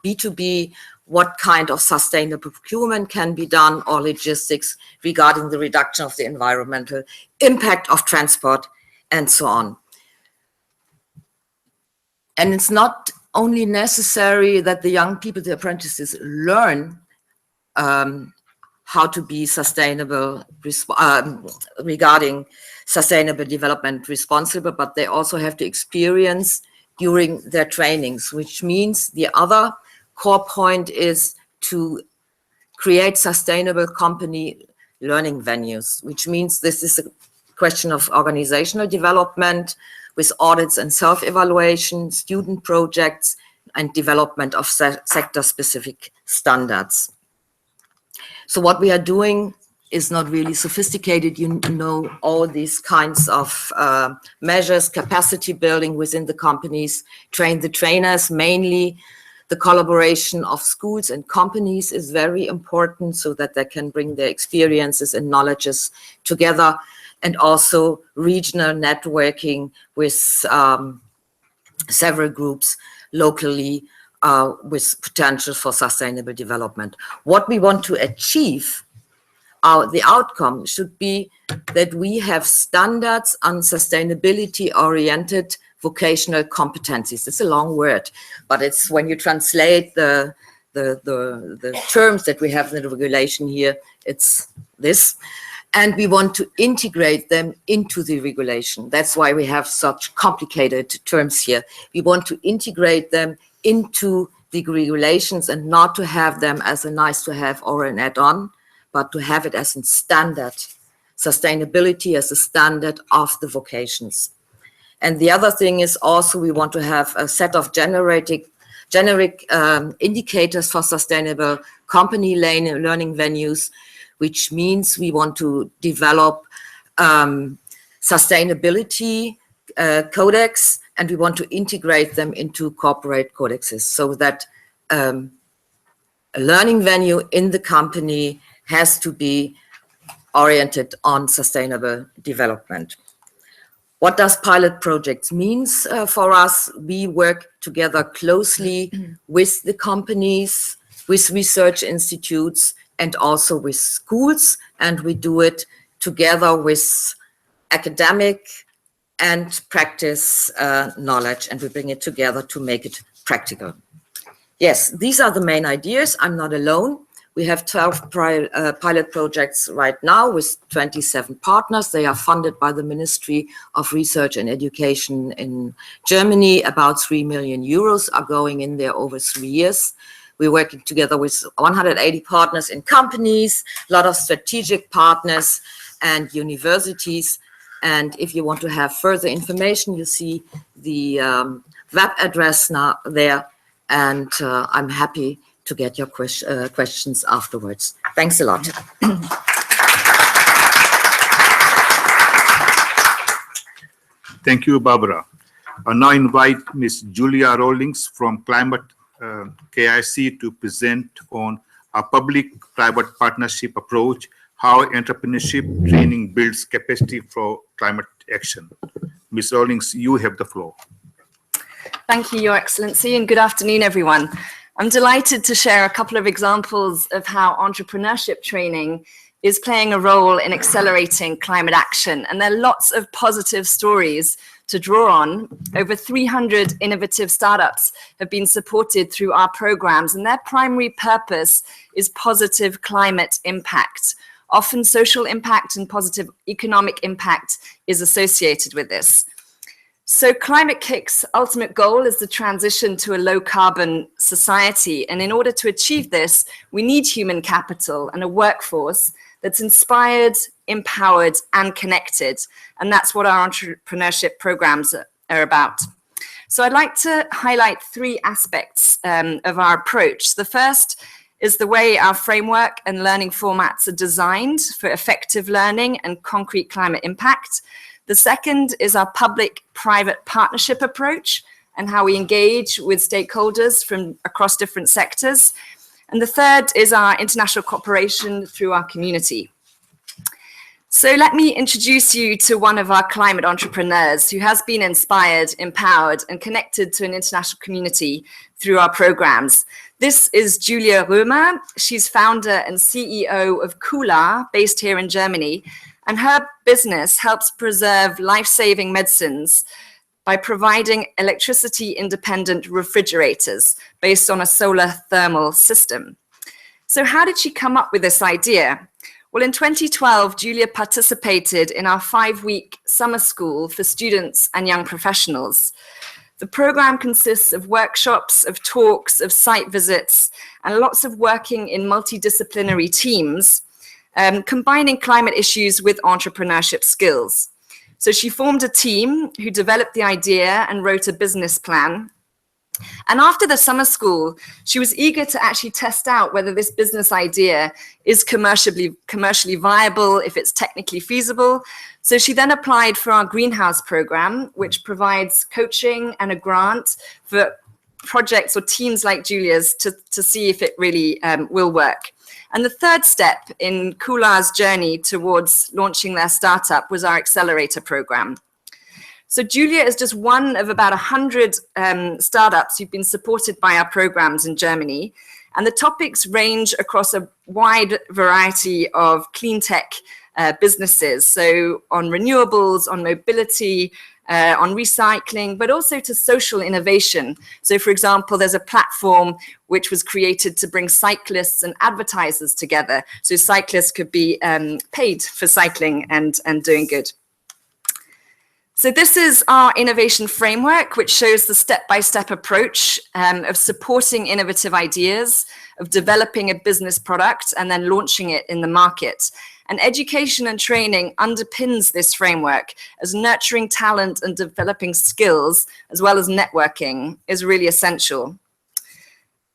B2B, what kind of sustainable procurement can be done, or logistics regarding the reduction of the environmental impact of transport, and so on. And it's not only necessary that the young people, the apprentices, learn how to be sustainable regarding sustainable development responsible, but they also have to experience during their trainings, which means the other core point is to create sustainable company learning venues, which means this is a question of organizational development with audits and self-evaluation, student projects, and development of sector-specific standards. So what we are doing is not really sophisticated. You know, all these kinds of measures, capacity building within the companies, train the trainers. Mainly the collaboration of schools and companies is very important so that they can bring their experiences and knowledges together, and also regional networking with several groups locally with potential for sustainable development. What we want to achieve, the outcome should be that we have standards on sustainability-oriented vocational competencies. It's a long word, but it's when you translate the terms that we have in the regulation here, it's this. And we want to integrate them into the regulation. That's why we have such complicated terms here. We want to integrate them into the regulations and not to have them as a nice to have or an add-on, but to have it as a standard sustainability as a standard of the vocations. And the other thing is also we want to have a set of generic indicators for sustainable company learning venues, which means we want to develop sustainability codex, and we want to integrate them into corporate codexes so that a learning venue in the company has to be oriented on sustainable development. What does pilot projects means for us? We work together closely with the companies, with research institutes, and also with schools, and we do it together with academic and practice knowledge, and we bring it together to make it practical. Yes, these are the main ideas. I'm not alone. We have 12 pilot projects right now with 27 partners. They are funded by the Ministry of Research and Education in Germany. About 3 million euros are going in there over 3 years. We're working together with 180 partners in companies, a lot of strategic partners and universities. And if you want to have further information, you see the web address now there. And I'm happy to get your questions afterwards. Thanks a lot. Thank you, Barbara. I now invite Ms. Julia Rawlings from Climate KIC to present on a public-private partnership approach, how entrepreneurship training builds capacity for climate action. Ms. Rawlings, you have the floor. Thank you, Your Excellency, and good afternoon, everyone. I'm delighted to share a couple of examples of how entrepreneurship training is playing a role in accelerating climate action. And there are lots of positive stories to draw on. Over 300 innovative startups have been supported through our programs, and their primary purpose is positive climate impact. Often social impact and positive economic impact is associated with this. So Climate Kick's ultimate goal is the transition to a low carbon society. And in order to achieve this, we need human capital and a workforce that's inspired, empowered, and connected. And that's what our entrepreneurship programs are about. So I'd like to highlight 3 aspects of our approach. The first is the way our framework and learning formats are designed for effective learning and concrete climate impact. The second is our public-private partnership approach and how we engage with stakeholders from across different sectors. And the third is our international cooperation through our community. So let me introduce you to one of our climate entrepreneurs who has been inspired, empowered, and connected to an international community through our programs. This is Julia Römer. She's founder and CEO of Kula, based here in Germany. And her business helps preserve life-saving medicines by providing electricity-independent refrigerators based on a solar thermal system. So how did she come up with this idea? Well, in 2012, Julia participated in our 5-week summer school for students and young professionals. The program consists of workshops, of talks, of site visits, and lots of working in multidisciplinary teams, combining climate issues with entrepreneurship skills. So she formed a team who developed the idea and wrote a business plan. And after the summer school, she was eager to actually test out whether this business idea is commercially viable, if it's technically feasible. So she then applied for our greenhouse program, which provides coaching and a grant for projects or teams like Julia's to see if it really will work. And the third step in Kula's journey towards launching their startup was our Accelerator Program. So Julia is just one of about 100 startups who've been supported by our programs in Germany. And the topics range across a wide variety of clean tech businesses. So on renewables, on mobility, on recycling, but also to social innovation. So for example, there's a platform which was created to bring cyclists and advertisers together. So cyclists could be paid for cycling and doing good. So this is our innovation framework, which shows the step-by-step approach of supporting innovative ideas, of developing a business product and then launching it in the market. And education and training underpins this framework, as nurturing talent and developing skills, as well as networking, is really essential.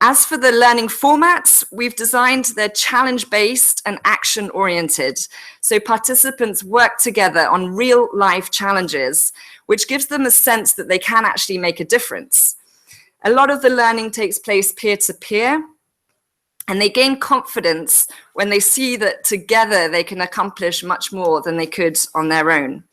As for the learning formats, we've designed their challenge-based and action-oriented. So participants work together on real-life challenges, which gives them a sense that they can actually make a difference. A lot of the learning takes place peer-to-peer, and they gain confidence when they see that together they can accomplish much more than they could on their own.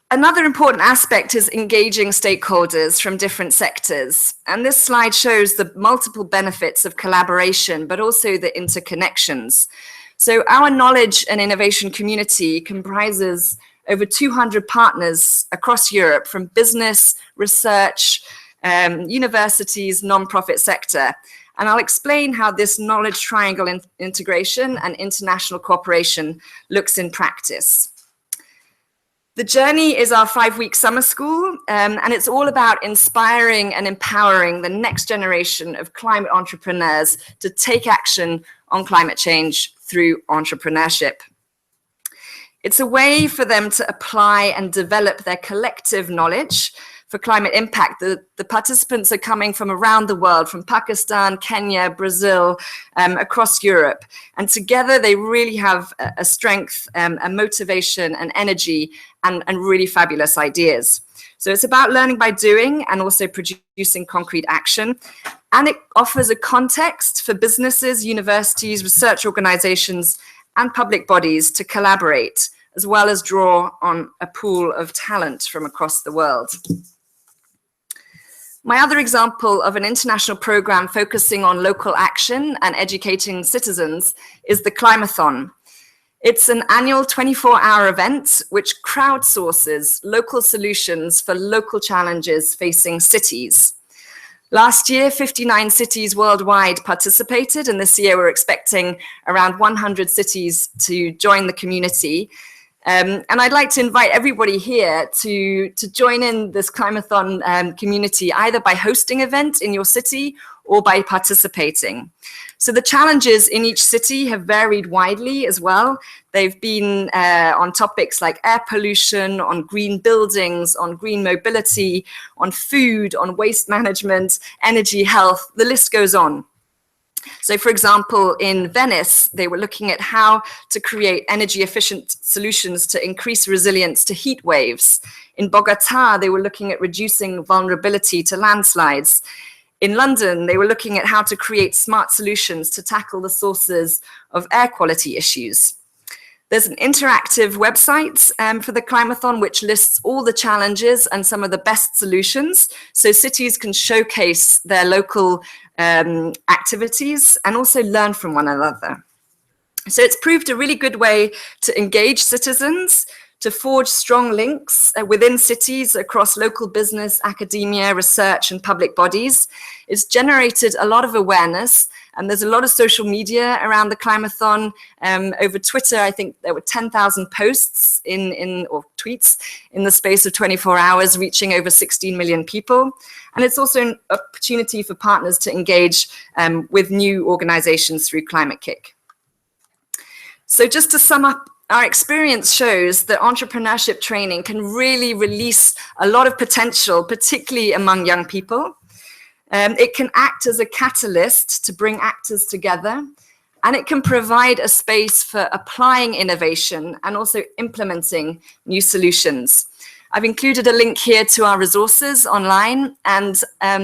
Another important aspect is engaging stakeholders from different sectors. And this slide shows the multiple benefits of collaboration, but also the interconnections. So our knowledge and innovation community comprises over 200 partners across Europe, from business, research, universities, non-profit sector. And I'll explain how this knowledge triangle integration and international cooperation looks in practice. The journey is our 5-week summer school, and it's all about inspiring and empowering the next generation of climate entrepreneurs to take action on climate change through entrepreneurship. It's a way for them to apply and develop their collective knowledge for climate impact. The participants are coming from around the world, from Pakistan, Kenya, Brazil, across Europe. And together they really have a strength, a motivation, and energy, and really fabulous ideas. So it's about learning by doing and also producing concrete action. And it offers a context for businesses, universities, research organizations, and public bodies to collaborate, as well as draw on a pool of talent from across the world. My other example of an international program focusing on local action and educating citizens is the Climathon. It's an annual 24-hour event which crowdsources local solutions for local challenges facing cities. Last year, 59 cities worldwide participated, and this year we're expecting around 100 cities to join the community. And I'd like to invite everybody here to join in this Climathon community, either by hosting an event in your city or by participating. So the challenges in each city have varied widely as well. They've been on topics like air pollution, on green buildings, on green mobility, on food, on waste management, energy, health, the list goes on. So for example, in Venice, they were looking at how to create energy efficient solutions to increase resilience to heat waves. In Bogota, they were looking at reducing vulnerability to landslides. In London, they were looking at how to create smart solutions to tackle the sources of air quality issues. There's an interactive website for the Climathon, which lists all the challenges and some of the best solutions, so cities can showcase their local activities and also learn from one another. So it's proved a really good way to engage citizens, to forge strong links within cities across local business, academia, research, and public bodies. It's generated a lot of awareness, and there's a lot of social media around the Climathon. Over Twitter, I think there were 10,000 posts or tweets in the space of 24 hours, reaching over 16 million people. And it's also an opportunity for partners to engage with new organizations through Climate Kick. So just to sum up, our experience shows that entrepreneurship training can really release a lot of potential, particularly among young people. It can act as a catalyst to bring actors together, and it can provide a space for applying innovation and also implementing new solutions. I've included a link here to our resources online, and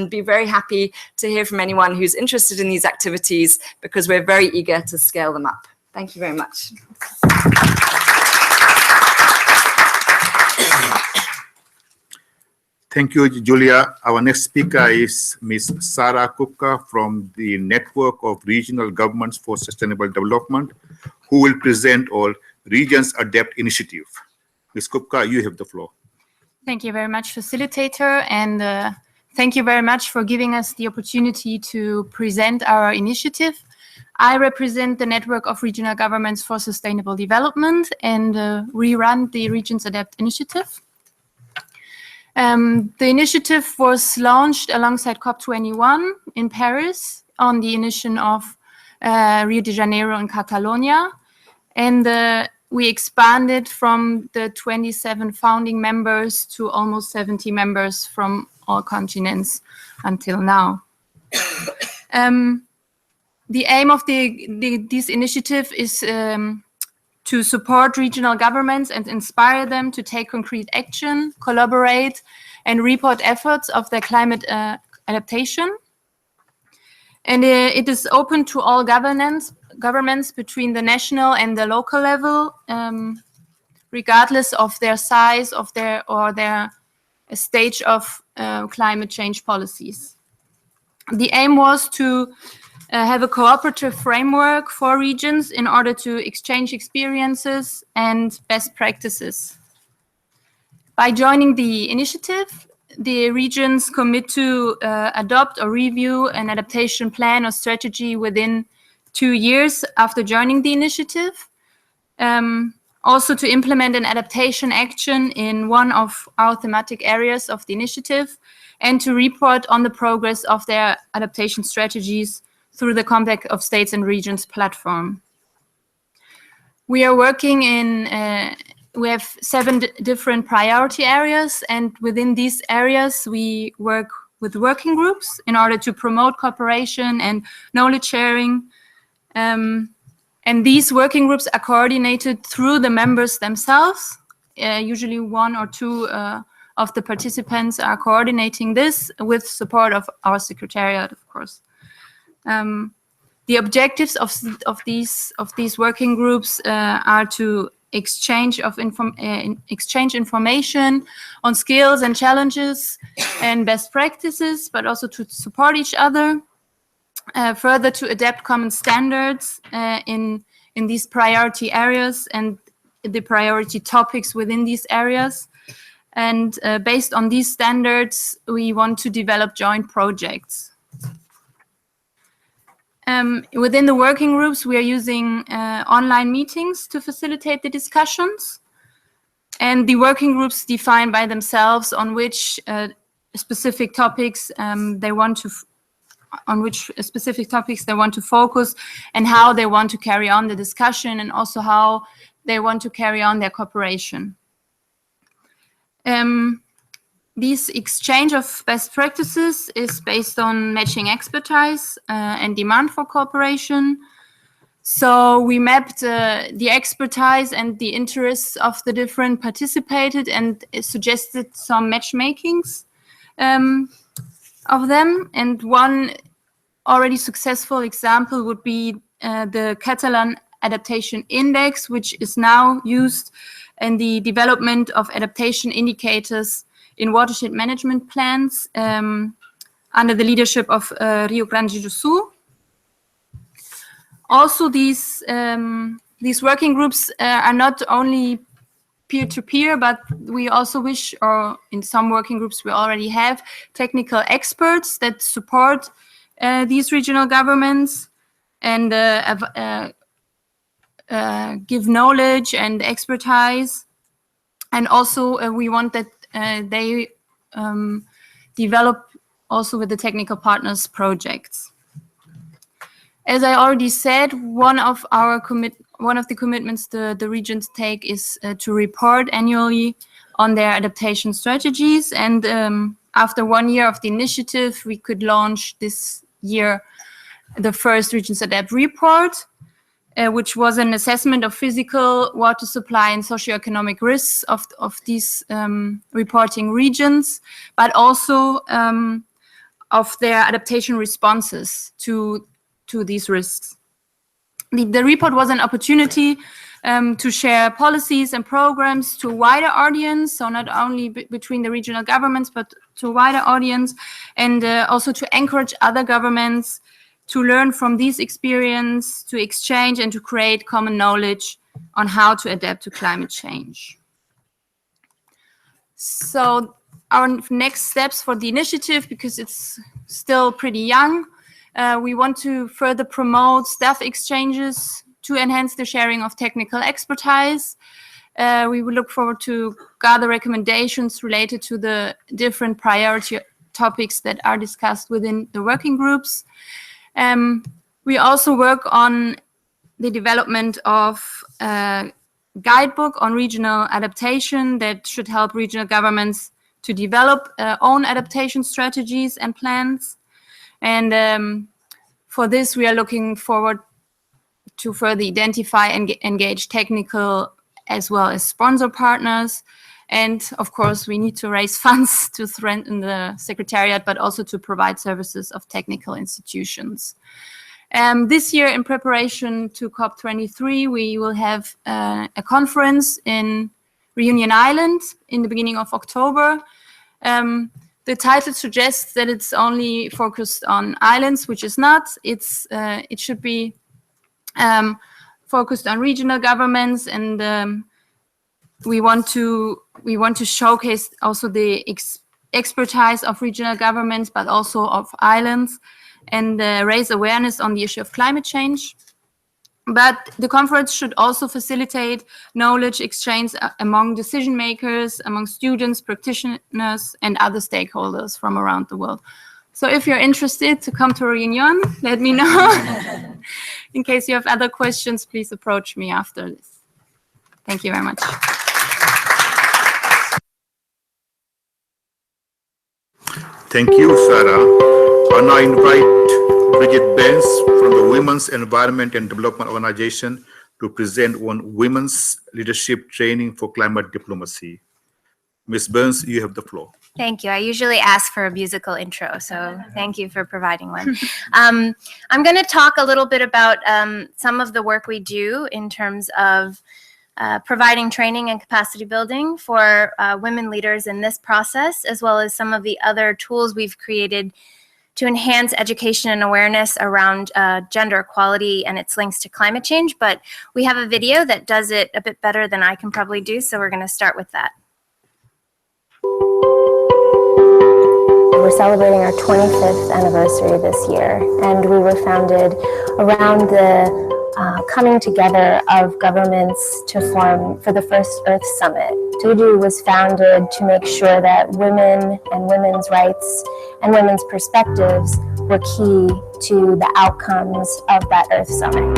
be very happy to hear from anyone who's interested in these activities, because we're very eager to scale them up. Thank you very much. Thank you, Julia. Our next speaker is Ms. Sarah Kupka from the Network of Regional Governments for Sustainable Development, who will present our Regions Adapt initiative. Ms. Kupka, you have the floor. Thank you very much, facilitator, and thank you very much for giving us the opportunity to present our initiative. I represent the Network of Regional Governments for Sustainable Development, and we run the Regions Adapt initiative. The initiative was launched alongside COP21 in Paris on the initiative of Rio de Janeiro and Catalonia. And we expanded from the 27 founding members to almost 70 members from all continents until now. The aim of this initiative is to support regional governments and inspire them to take concrete action, collaborate, and report efforts of their climate adaptation. And it is open to all governments between the national and the local level, regardless of their size of their stage of climate change policies. The aim was to have a cooperative framework for regions in order to exchange experiences and best practices. By joining the initiative, the regions commit to adopt or review an adaptation plan or strategy within 2 years after joining the initiative. Also to implement an adaptation action in one of our thematic areas of the initiative, and to report on the progress of their adaptation strategies through the Compact of States and Regions platform. We are working in, we have 7 different priority areas, and within these areas we work with working groups in order to promote cooperation and knowledge sharing. And these working groups are coordinated through the members themselves. Usually 1 or 2 of the participants are coordinating this with support of our secretariat, of course. The objectives of these working groups are to exchange information on skills and challenges and best practices, but also to support each other. Further, to adapt common standards in these priority areas and the priority topics within these areas. And based on these standards, we want to develop joint projects. Within the working groups, we are using online meetings to facilitate the discussions. And the working groups define by themselves on which specific topics they want to focus, and how they want to carry on the discussion, and also how they want to carry on their cooperation. This exchange of best practices is based on matching expertise and demand for cooperation. So we mapped the expertise and the interests of the different participated and suggested some matchmakings of them. And one already successful example would be the Catalan Adaptation Index, which is now used in the development of adaptation indicators in watershed management plans under the leadership of Rio Grande do Sul. Also, these working groups are not only peer-to-peer, but we also wish, or in some working groups we already have, technical experts that support these regional governments and give knowledge and expertise. And also we want that they develop also with the technical partners projects. As I already said, one of the commitments the regions take is to report annually on their adaptation strategies. And after 1 year of the initiative, we could launch this year the first Regions Adapt report, which was an assessment of physical, water supply, and socioeconomic risks of these reporting regions, but also of their adaptation responses to these risks. The report was an opportunity to share policies and programs to a wider audience, so not only between the regional governments, but to a wider audience, and also to encourage other governments to learn from this experience, to exchange and to create common knowledge on how to adapt to climate change. So our next steps for the initiative, because it's still pretty young, we want to further promote staff exchanges to enhance the sharing of technical expertise. We will look forward to gather recommendations related to the different priority topics that are discussed within the working groups. We also work on the development of a guidebook on regional adaptation that should help regional governments to develop own adaptation strategies and plans. And for this, we are looking forward to further identify and engage technical as well as sponsor partners. And of course, we need to raise funds to strengthen the Secretariat, but also to provide services of technical institutions. This year, in preparation to COP23, we will have a conference in Reunion Island in the beginning of October. The title suggests that it's only focused on islands, which is not. It should be focused on regional governments, and we want to showcase also the expertise of regional governments, but also of islands, and raise awareness on the issue of climate change. But the conference should also facilitate knowledge exchange among decision makers, among students, practitioners, and other stakeholders from around the world. So if you're interested to come to Reunion, let me know. In case you have other questions, please approach me after this. Thank you very much. Thank you, Sarah. I now invite Bridget Benz from the Women's Environment and Development Organization to present on Women's Leadership Training for Climate Diplomacy. Ms. Burns, you have the floor. Thank you. I usually ask for a musical intro, so thank you for providing one. I'm going to talk a little bit about some of the work we do in terms of providing training and capacity building for women leaders in this process, as well as some of the other tools we've created to enhance education and awareness around gender equality and its links to climate change. But we have a video that does it a bit better than I can probably do, so we're going to start with that. We're celebrating our 25th anniversary this year, and we were founded around the coming together of governments to form for the first Earth Summit. TUDU was founded to make sure that women and women's rights and women's perspectives were key to the outcomes of that Earth Summit.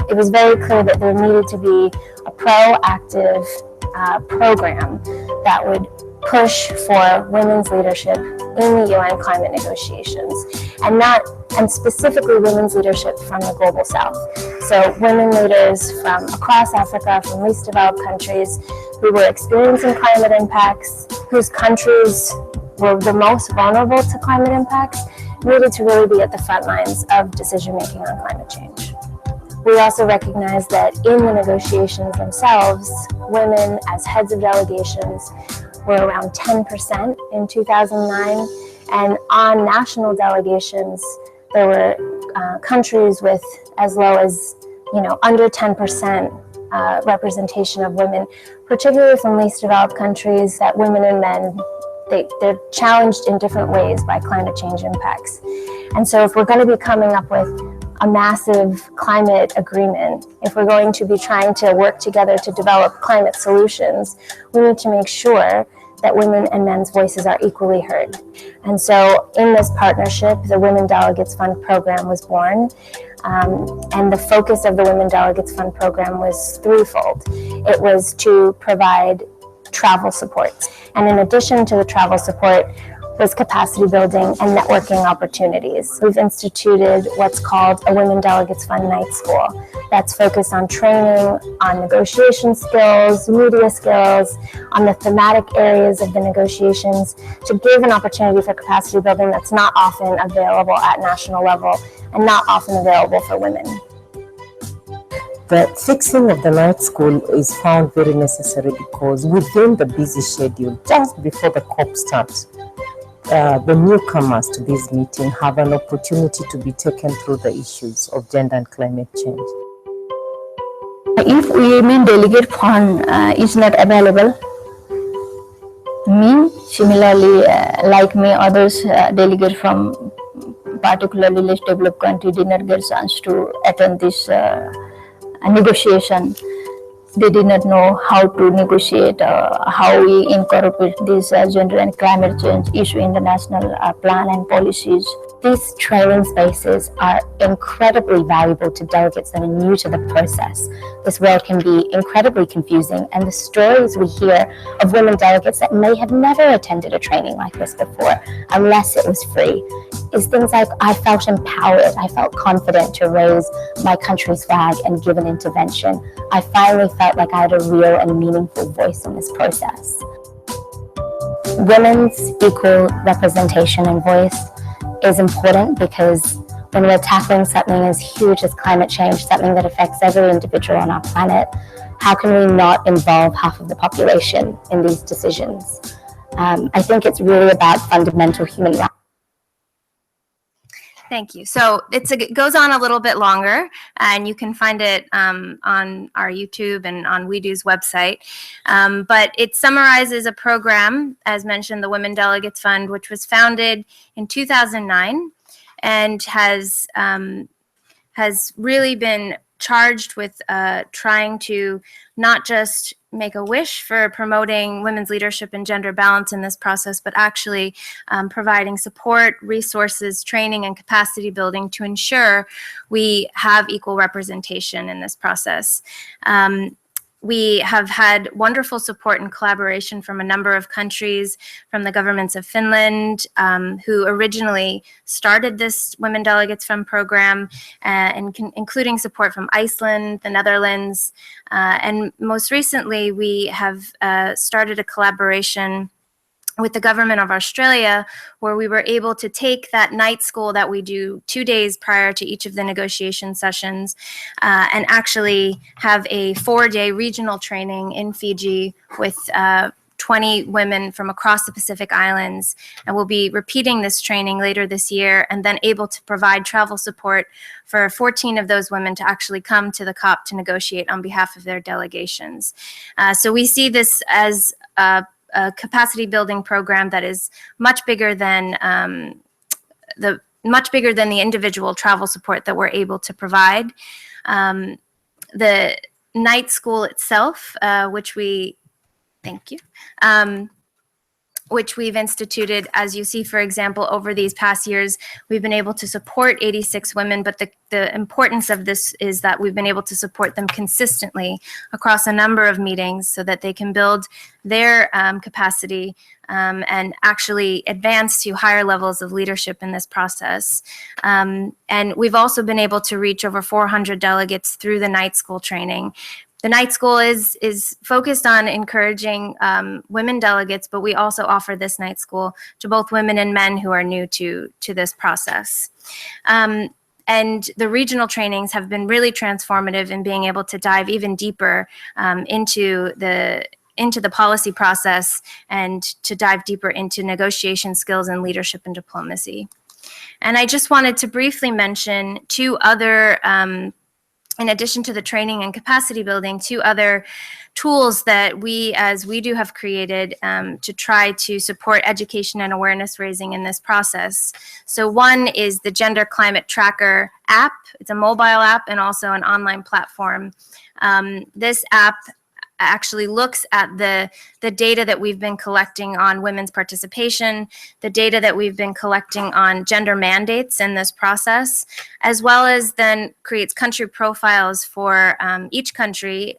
It was very clear that there needed to be a proactive program that would push for women's leadership in the UN climate negotiations, and specifically women's leadership from the global south. So women leaders from across Africa, from least developed countries who were experiencing climate impacts, whose countries were the most vulnerable to climate impacts, needed to really be at the front lines of decision-making on climate change. We also recognize that in the negotiations themselves, women as heads of delegations were around 10% in 2009, and on national delegations, there were countries with as low as under 10% representation of women, particularly from least developed countries. That women and men, they're challenged in different ways by climate change impacts. And so if we're going to be coming up with a massive climate agreement, if we're going to be trying to work together to develop climate solutions, we need to make sure that women and men's voices are equally heard. And so in this partnership, the Women Delegates Fund program was born. And the focus of the Women Delegates Fund program was threefold. It was to provide travel support. And in addition to the travel support, was capacity building and networking opportunities. We've instituted what's called a Women Delegates Fund Night School that's focused on training on negotiation skills, media skills, on the thematic areas of the negotiations, to give an opportunity for capacity building that's not often available at national level and not often available for women. The fixing of the night school is found very necessary because within the busy schedule, just before the COP starts, the newcomers to this meeting have an opportunity to be taken through the issues of gender and climate change. If women delegate fund is not available, me, similarly, like me, others delegate from particularly less developed country did not get a chance to attend this negotiation. They did not know how to negotiate, how we incorporate this gender and climate change issue in the national plan and policies. these training spaces are incredibly valuable to delegates that are new to the process. This world can be incredibly confusing, and the stories we hear of women delegates that may have never attended a training like this before, unless it was free, is things like, I felt empowered, I felt confident to raise my country's flag and give an intervention. I finally felt like I had a real and meaningful voice in this process. Women's equal representation and voice is important because when we're tackling something as huge as climate change, something that affects every individual on our planet, how can we not involve half of the population in these decisions? I think it's really about fundamental human rights. Thank you. So it goes on a little bit longer, and you can find it on our YouTube and on WeDo's website. But it summarizes a program, as mentioned, the Women Delegates Fund, which was founded in 2009 and has really been charged with trying to not just make a wish for promoting women's leadership and gender balance in this process, but actually providing support, resources, training, and capacity building to ensure we have equal representation in this process. We have had wonderful support and collaboration from a number of countries, from the governments of Finland, who originally started this Women Delegates Fund program, including support from Iceland, the Netherlands, and most recently we have started a collaboration with the government of Australia, where we were able to take that night school that we do 2 days prior to each of the negotiation sessions and actually have a 4-day regional training in Fiji with 20 women from across the Pacific Islands. And we'll be repeating this training later this year and then able to provide travel support for 14 of those women to actually come to the COP to negotiate on behalf of their delegations. So we see this as a capacity building program that is much bigger than the individual travel support that we're able to provide. The night school itself, which we've instituted, as you see, for example, over these past years, we've been able to support 86 women, but the importance of this is that we've been able to support them consistently across a number of meetings so that they can build their capacity and actually advance to higher levels of leadership in this process. And we've also been able to reach over 400 delegates through the night school training. The night school is focused on encouraging women delegates, but we also offer this night school to both women and men who are new to this process. And the regional trainings have been really transformative in being able to dive even deeper into the policy process and to dive deeper into negotiation skills and leadership and diplomacy. And I just wanted to briefly mention two other in addition to the training and capacity building, two other tools that we have created to try to support education and awareness raising in this process. So one is the Gender Climate Tracker app. It's a mobile app and also an online platform. This app actually looks at the data that we've been collecting on women's participation, the data that we've been collecting on gender mandates in this process, as well as then creates country profiles for each country,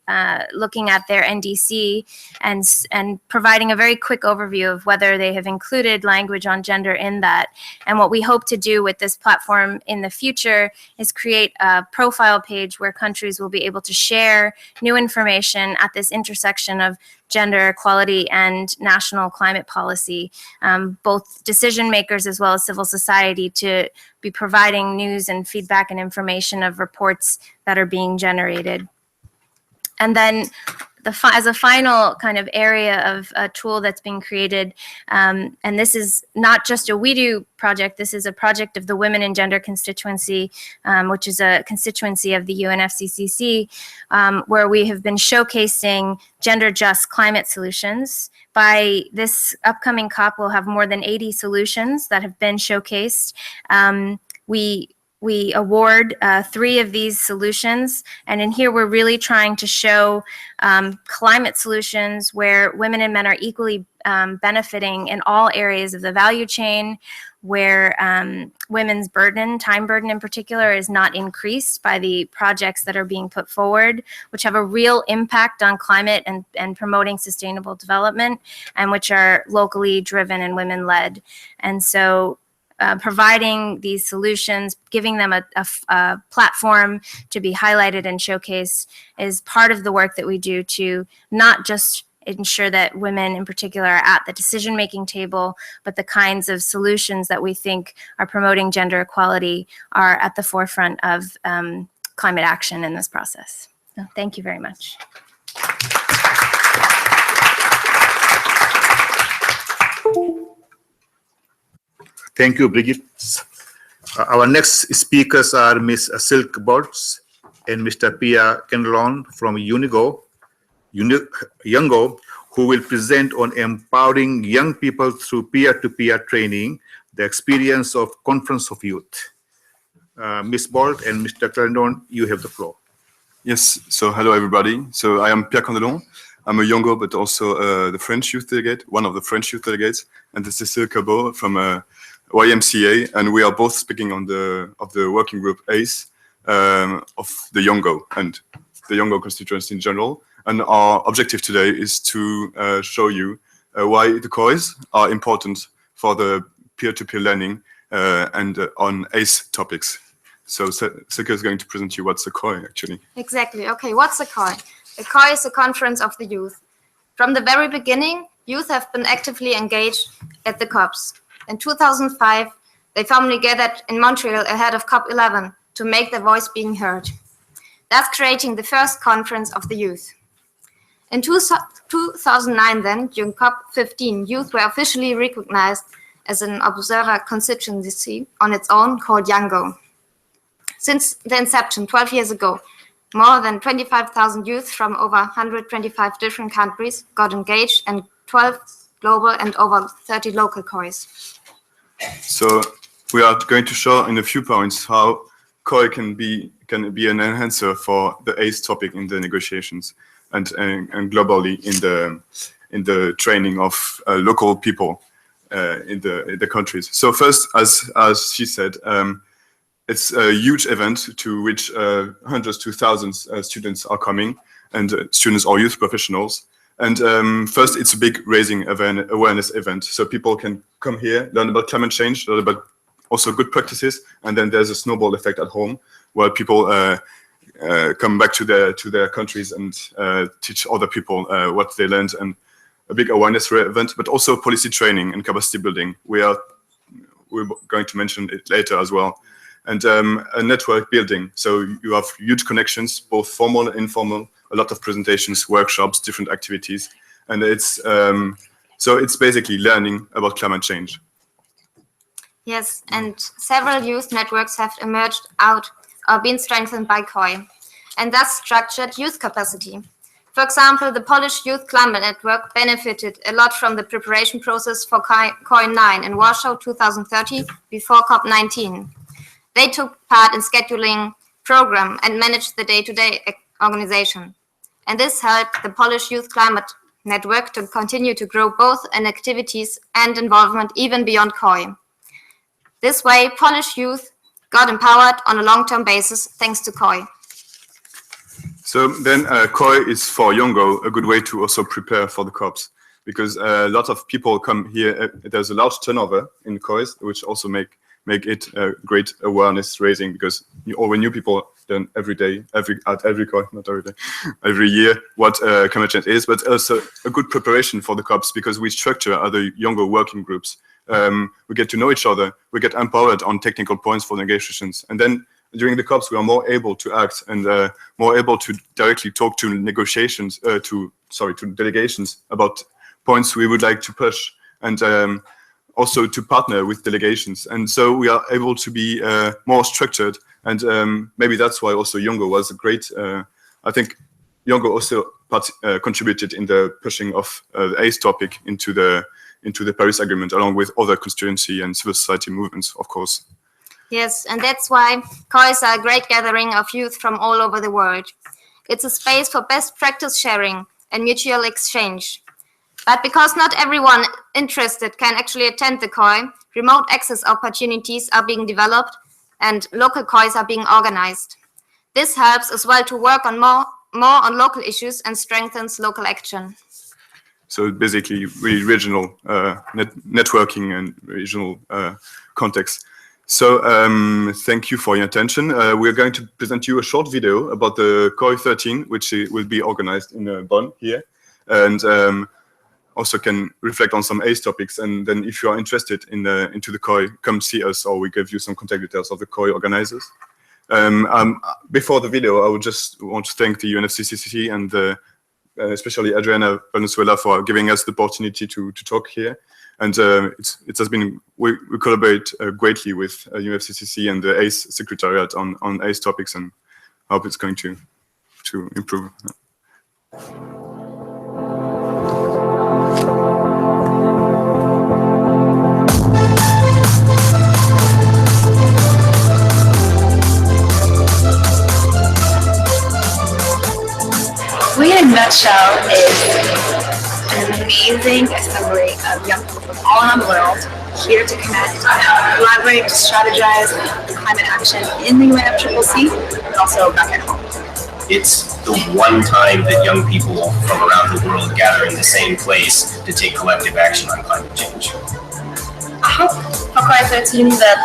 looking at their NDC and providing a very quick overview of whether they have included language on gender in that. And what we hope to do with this platform in the future is create a profile page where countries will be able to share new information at this intersection of gender equality and national climate policy, both decision makers as well as civil society, to be providing news and feedback and information of reports that are being generated. And then as a final kind of area of a tool that's being created, and this is not just a WeDo project, this is a project of the Women and Gender Constituency, which is a constituency of the UNFCCC, where we have been showcasing gender just climate solutions. By this upcoming COP, we'll have more than 80 solutions that have been showcased. We we award 3 of these solutions. And in here, we're really trying to show climate solutions where women and men are equally benefiting in all areas of the value chain, where women's burden, time burden in particular, is not increased by the projects that are being put forward, which have a real impact on climate and promoting sustainable development, and which are locally driven and women-led. And so providing these solutions, giving them a platform to be highlighted and showcased is part of the work that we do to not just ensure that women in particular are at the decision-making table, but the kinds of solutions that we think are promoting gender equality are at the forefront of climate action in this process. So thank you very much. Thank you, Brigitte. Our next speakers are Ms. Silk Boltz and Mr. Pia Kenlon from Yungo, who will present on empowering young people through peer-to-peer training, the experience of Conference of Youth. Ms. Bolt and Mr. Kenlon, you have the floor. Yes, so hello everybody. So I am Pierre Candelon. I'm a Yongo, but also the French youth delegate, one of the French youth delegates, and this is Silke Bo from YMCA, and we are both speaking on of the working group ACE of the Yongo and the Yongo constituency in general. And our objective today is to show you why the COIs are important for the peer-to-peer learning and on ACE topics. So Silke is going to present you what's a COI actually. Exactly. Okay, what's a COI? A COI is a conference of the youth. From the very beginning, youth have been actively engaged at the COPs. In 2005, they formally gathered in Montreal ahead of COP11 to make their voice being heard, thus creating the first conference of the youth. In 2009 then, during COP15, youth were officially recognized as an observer constituency on its own called Yongo. Since the inception 12 years ago, more than 25,000 youth from over 125 different countries got engaged in 12 global and over 30 local COIs. So we are going to show in a few points how COI can be an enhancer for the ACE topic in the negotiations and globally in the training of local people in the countries. So first, as she said, it's a huge event to which hundreds to thousands students are coming, and students or youth professionals. And first, it's a big raising awareness event. So people can come here, learn about climate change, learn about also good practices, and then there's a snowball effect at home where people come back to their countries and teach other people what they learned, and a big awareness event, but also policy training and capacity building. We're going to mention it later as well. And a network building. So you have huge connections, both formal and informal, a lot of presentations, workshops, different activities. And so it's basically learning about climate change. Yes, and several youth networks have emerged out or been strengthened by COI, and thus structured youth capacity. For example, the Polish Youth Climate Network benefited a lot from the preparation process for COI 9 in Warsaw 2030 before COP19. They took part in scheduling program and managed the day-to-day organization. And this helped the Polish Youth Climate Network to continue to grow both in activities and involvement even beyond COI. This way, Polish youth got empowered on a long-term basis thanks to COI. So then COI is for Yongo a good way to also prepare for the COPs, because a lot of people come here. There's a large turnover in COIs, which also make it a great awareness raising, because all the new people learn every day, every COI, not every day, every year what climate change is, but also a good preparation for the COPs, because we structure other younger working groups. We get to know each other, we get empowered on technical points for negotiations, and then during the COPs we are more able to act and more able to directly talk to negotiations, to delegations about points we would like to push, and also to partner with delegations. And so we are able to be more structured, and maybe that's why also Yongo was a great, I think Yongo also contributed in the pushing of the ACE topic into the Paris Agreement, along with other constituency and civil society movements, of course. Yes, and that's why COIs are a great gathering of youth from all over the world. It's a space for best practice sharing and mutual exchange. But because not everyone interested can actually attend the COI, remote access opportunities are being developed and local COIs are being organized. This helps as well to work on more on local issues and strengthens local action. So basically, really regional networking and regional context. So thank you for your attention. We're going to present you a short video about the COI 13, which will be organized in Bonn here, and also can reflect on some ACE topics. And then if you are interested in into the COI, come see us, or we give you some contact details of the COI organizers. Before the video, I would just want to thank the UNFCCC and especially Adriana Venezuela for giving us the opportunity to talk here. And it has been, we collaborate greatly with UNFCCC and the ACE Secretariat on ACE topics, and I hope it's going to improve. We, in a nutshell, is an amazing assembly of young people from all around the world here to connect, collaborate, to strategize climate action in the UNFCCC, but also back at home. It's the one time that young people from around the world gather in the same place to take collective action on climate change. I hope for COI 13 that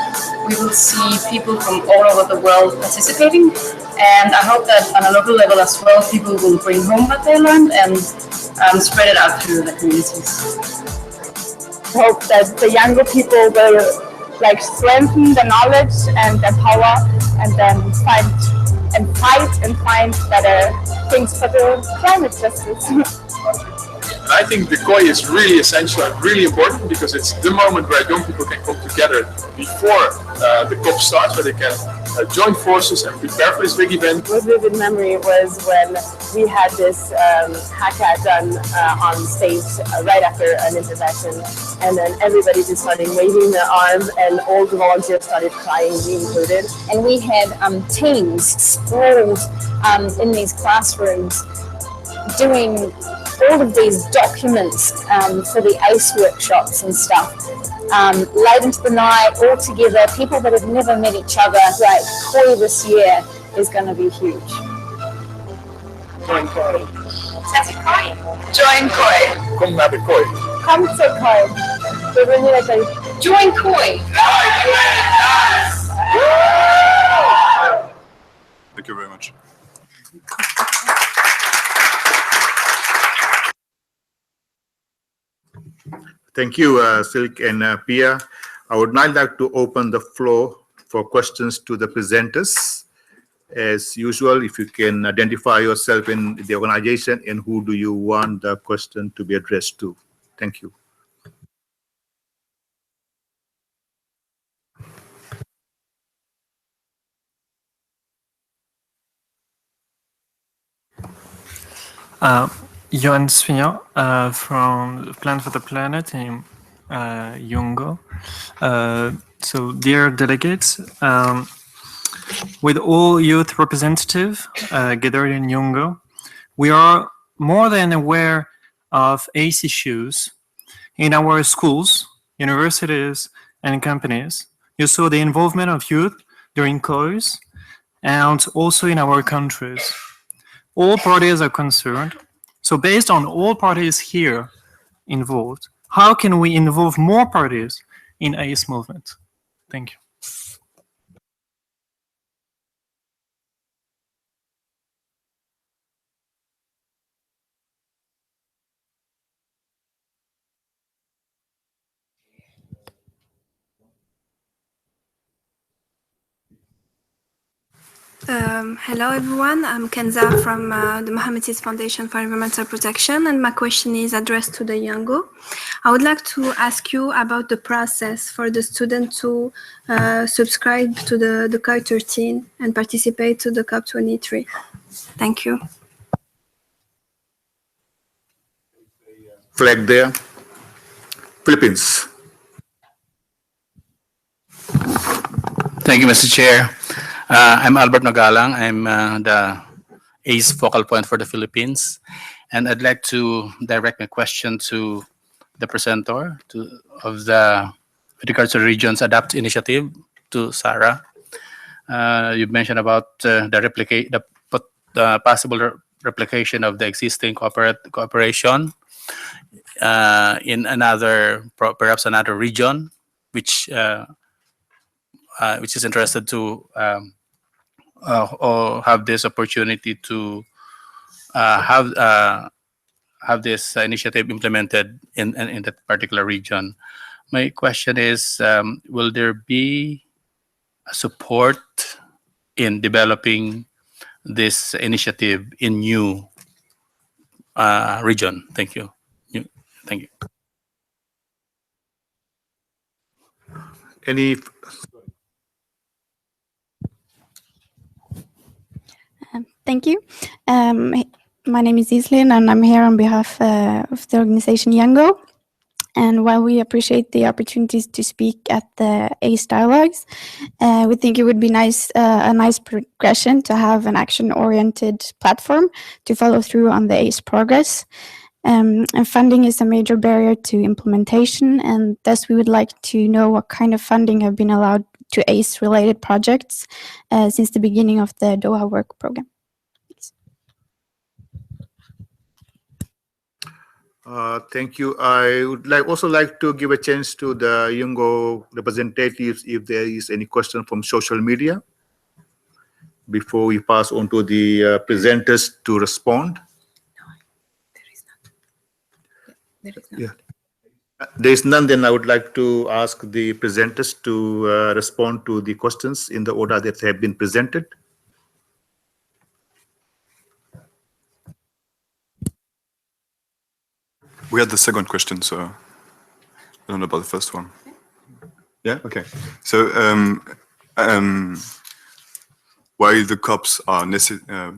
we will see people from all over the world participating, and I hope that on a local level as well, people will bring home what they learned and spread it out through the communities. I hope that the younger people will strengthen the knowledge and the power, and then fight and find better things for the climate justice. I think the COI is really essential and really important because it's the moment where young people can come together before the COP starts, where they can join forces and prepare for this big event. What vivid memory was when we had this hackathon on stage right after an intervention, and then everybody just started waving their arms and all the volunteers started crying, me included. And we had teams sprawled in these classrooms doing all of these documents for the ACE workshops and stuff. Late into the night, all together, people that have never met each other. Like COI this year is going to be huge. Join COI. Zet COI. Join COI. Kom naar de COI. Come to COI. We really like to join COI. Thank you very much. Thank you, Silk and Pia. I would now like to open the floor for questions to the presenters. As usual, if you can identify yourself in the organization and who do you want the question to be addressed to. Thank you. Johan Svignot from Plan for the Planet in Yungo. So, dear delegates, with all youth representatives gathered in Yungo, we are more than aware of ACE issues in our schools, universities, and companies. You saw the involvement of youth during COIs and also in our countries. All parties are concerned. So based on all parties here involved, how can we involve more parties in ACE movement? Thank you. Hello everyone, I'm Kenza from the Mohammed VI Foundation for Environmental Protection, and my question is addressed to the Yungo. I would like to ask you about the process for the student to subscribe to the COI 13 and participate to the COP 23. Thank you. Flag there. Philippines. Thank you, Mr. Chair. I'm Albert Nagalang. I'm the ACE focal point for the Philippines. And I'd like to direct my question to the presenter of the Agriculture Regions Adapt initiative, to Sarah. You mentioned about the possible replication of the existing cooperation in perhaps another region, which is interested to or have this opportunity to have this initiative implemented in that particular region. My question is, will there be a support in developing this initiative in new region? Thank you. Thank you. Any? Thank you. My name is Islin, and I'm here on behalf of the organization Yango. And while we appreciate the opportunities to speak at the ACE dialogues, we think it would be a nice progression to have an action-oriented platform to follow through on the ACE progress. And funding is a major barrier to implementation, and thus we would like to know what kind of funding have been allowed to ACE-related projects since the beginning of the Doha Work Program. Thank you. I would also like to give a chance to the Yango representatives if there is any question from social media before we pass on to the presenters to respond. Yeah. There is none, then I would like to ask the presenters to respond to the questions in the order that have been presented. We had the second question, so I don't know about the first one. Yeah, okay. So while the COPs are necessitate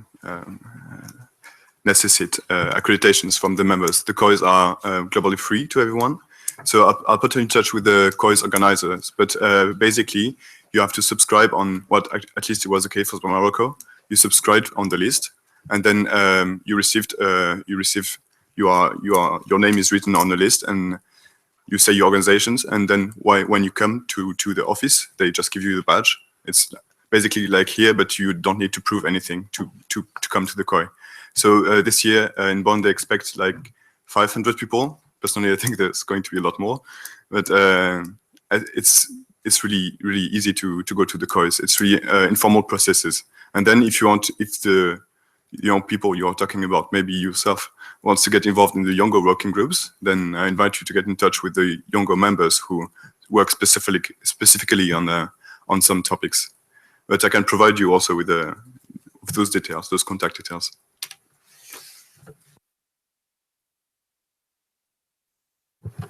accreditations from the members, the COIs are globally free to everyone. So I'll put you in touch with the COIs organizers, but basically you have to subscribe on what, at least it was the case for Morocco. You subscribed on the list, and then your name is written on the list, and you say your organizations, and then when you come to the office, they just give you the badge. It's basically like here, but you don't need to prove anything to come to the COI. So this year in Bonn, they expect like 500 people. Personally, I think there's going to be a lot more, but it's really easy to go to the COIs. It's really informal processes, and then if the young people you're talking about, maybe yourself, wants to get involved in the Yango working groups, then I invite you to get in touch with the Yango members who work specifically on some topics. But I can provide you also with those details, those contact details.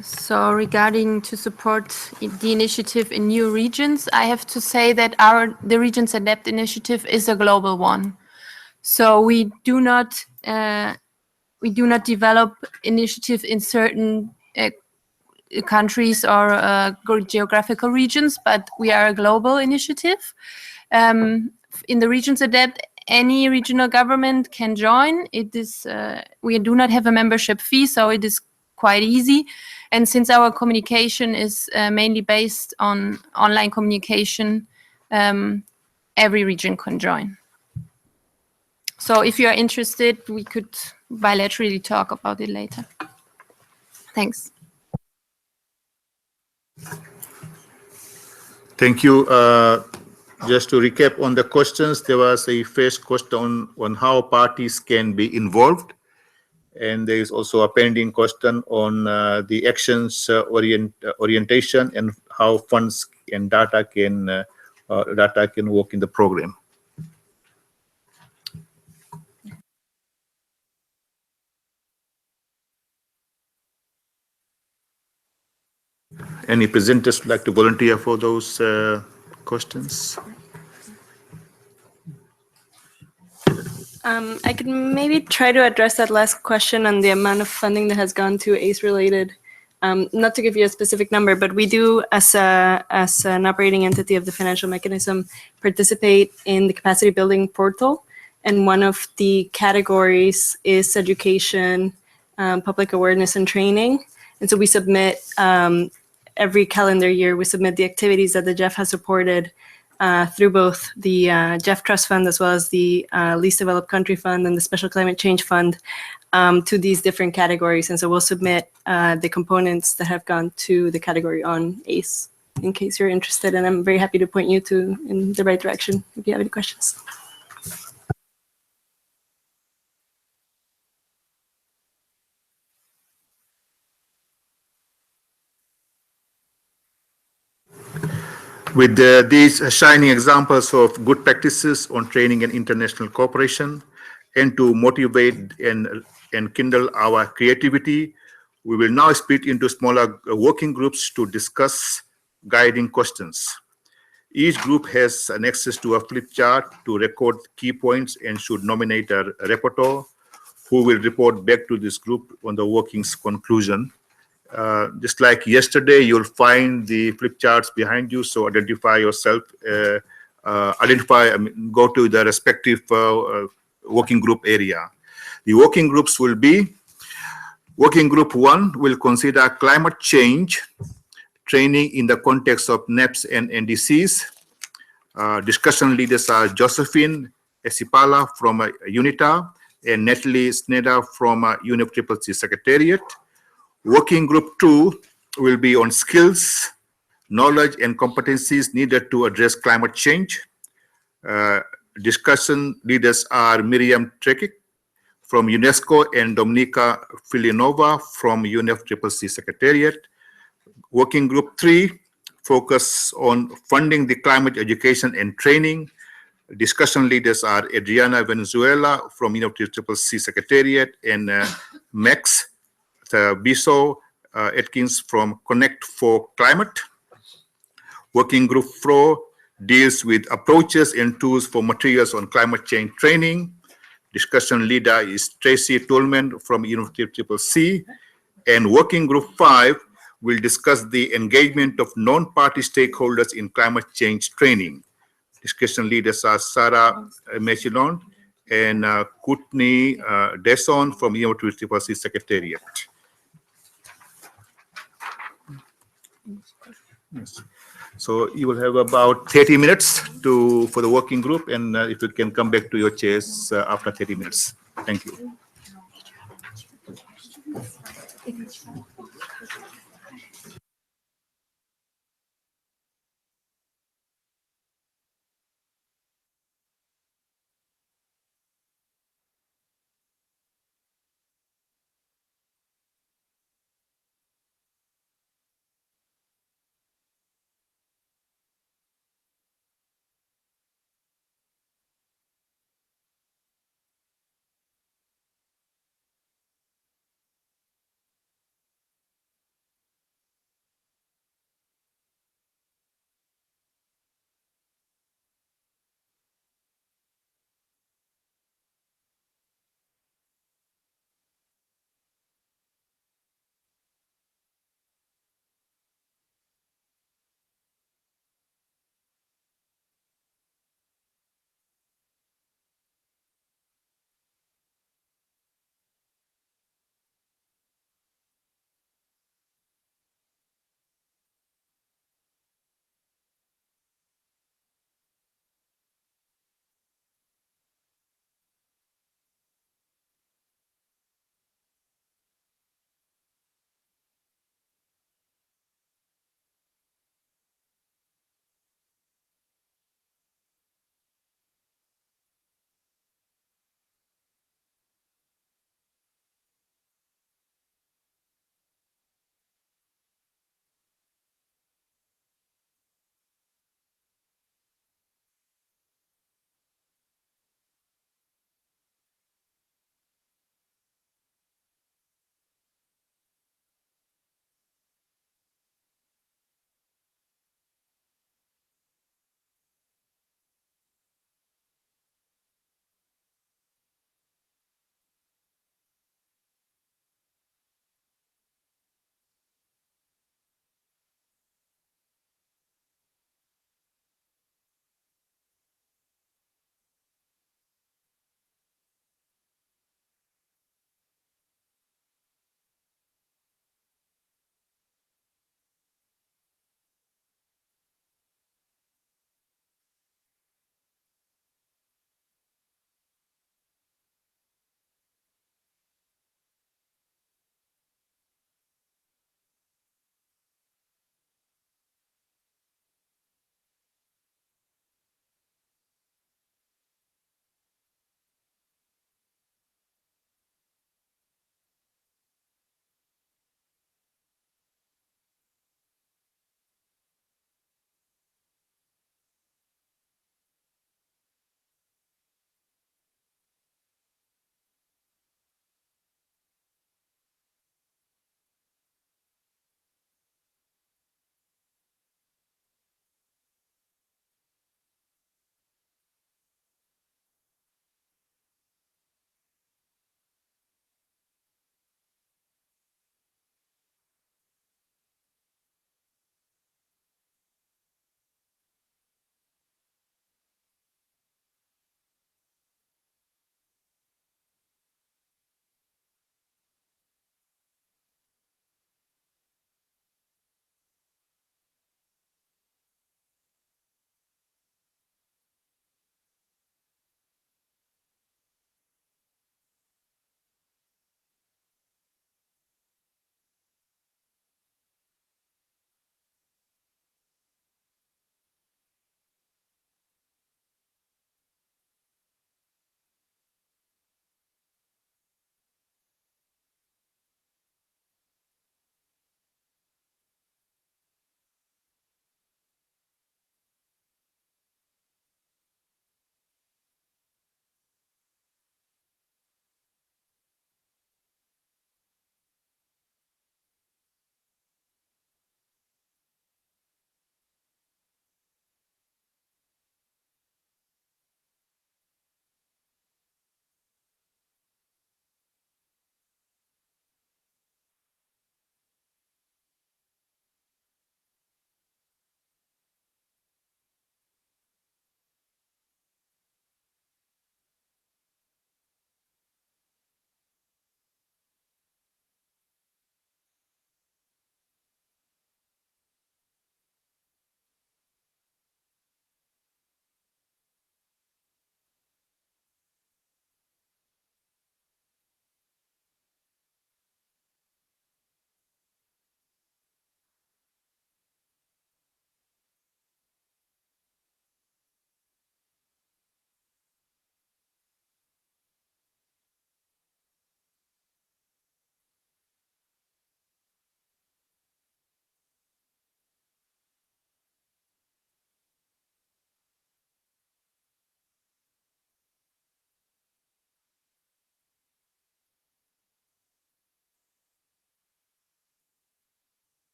So regarding to support the initiative in new regions, I have to say that the Regions Adapt initiative is a global one. So we do not develop initiative in certain countries or geographical regions, but we are a global initiative. In the Regions Adapt, any regional government can join. It is we do not have a membership fee, so it is quite easy. And since our communication is mainly based on online communication, every region can join. So if you are interested, we could bilaterally talk about it later. Thanks. Thank you. Just to recap on the questions, there was a first question on how parties can be involved. And there is also a pending question on the actions orientation and how funds and data can work in the program. Any presenters would like to volunteer for those questions? I could maybe try to address that last question on the amount of funding that has gone to ACE-related not to give you a specific number, but we do, as an operating entity of the financial mechanism, participate in the capacity building portal. And one of the categories is education, public awareness and training. And so we submit every calendar year, we submit the activities that the GEF has supported through both the GEF Trust Fund as well as the Least Developed Country Fund and the Special Climate Change Fund to these different categories. And so we'll submit the components that have gone to the category on ACE in case you're interested. And I'm very happy to point you in the right direction if you have any questions. With these shining examples of good practices on training and international cooperation, and to motivate and kindle our creativity, we will now split into smaller working groups to discuss guiding questions. Each group has an access to a flip chart to record key points and should nominate a rapporteur who will report back to this group on the working's conclusion. Just like yesterday, you'll find the flip charts behind you, so identify yourself, go to the respective working group area. The working groups will be, working group 1 will consider climate change training in the context of NEPs and NDCs. Discussion leaders are Josephine Esipala from UNITA and Natalie Sneda from UNFCCC Secretariat. Working group 2 will be on skills, knowledge and competencies needed to address climate change. Discussion leaders are Miriam Trekik from UNESCO and Dominika Filinova from UNFCCC Secretariat. Working group 3 focus on funding the climate education and training. Discussion leaders are Adriana Venezuela from UNFCCC Secretariat and Max Biso Atkins from Connect for Climate. Working group 4 deals with approaches and tools for materials on climate change training. Discussion leader is Tracy Tolman from UNFCCC. And working group 5 will discuss the engagement of non-party stakeholders in climate change training. Discussion leaders are Sarah Mechilon and Kutni Deson from UNFCCC Secretariat. Yes. So you will have about 30 minutes for the working group, and if you can come back to your chairs after 30 minutes. Thank you.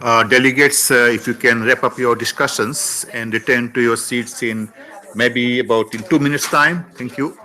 Delegates, if you can wrap up your discussions and return to your seats in maybe about in 2 minutes time. Thank you.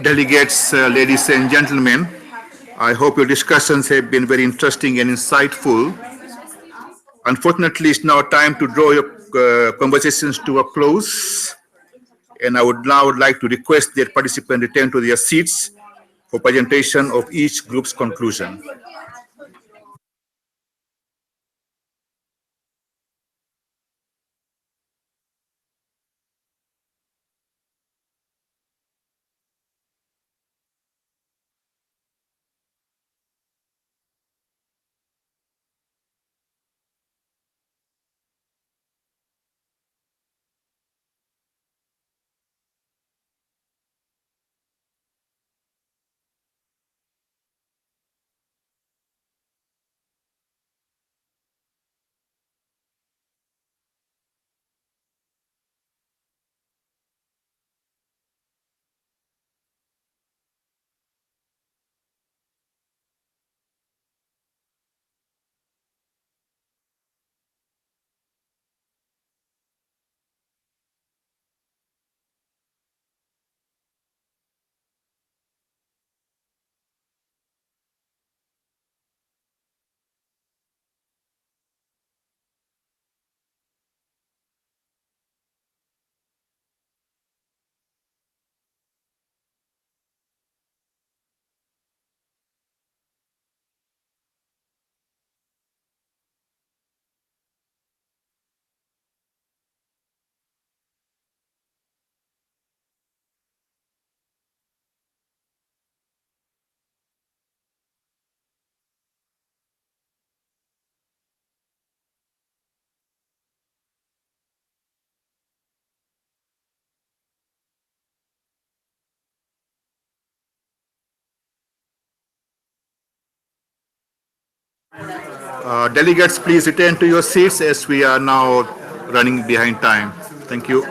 Delegates, ladies and gentlemen, I hope your discussions have been very interesting and insightful. Unfortunately, it's now time to draw your conversations to a close, and I would now like to request that participants return to their seats for presentation of each group's conclusion. Delegates, please return to your seats as we are now running behind time. Thank you.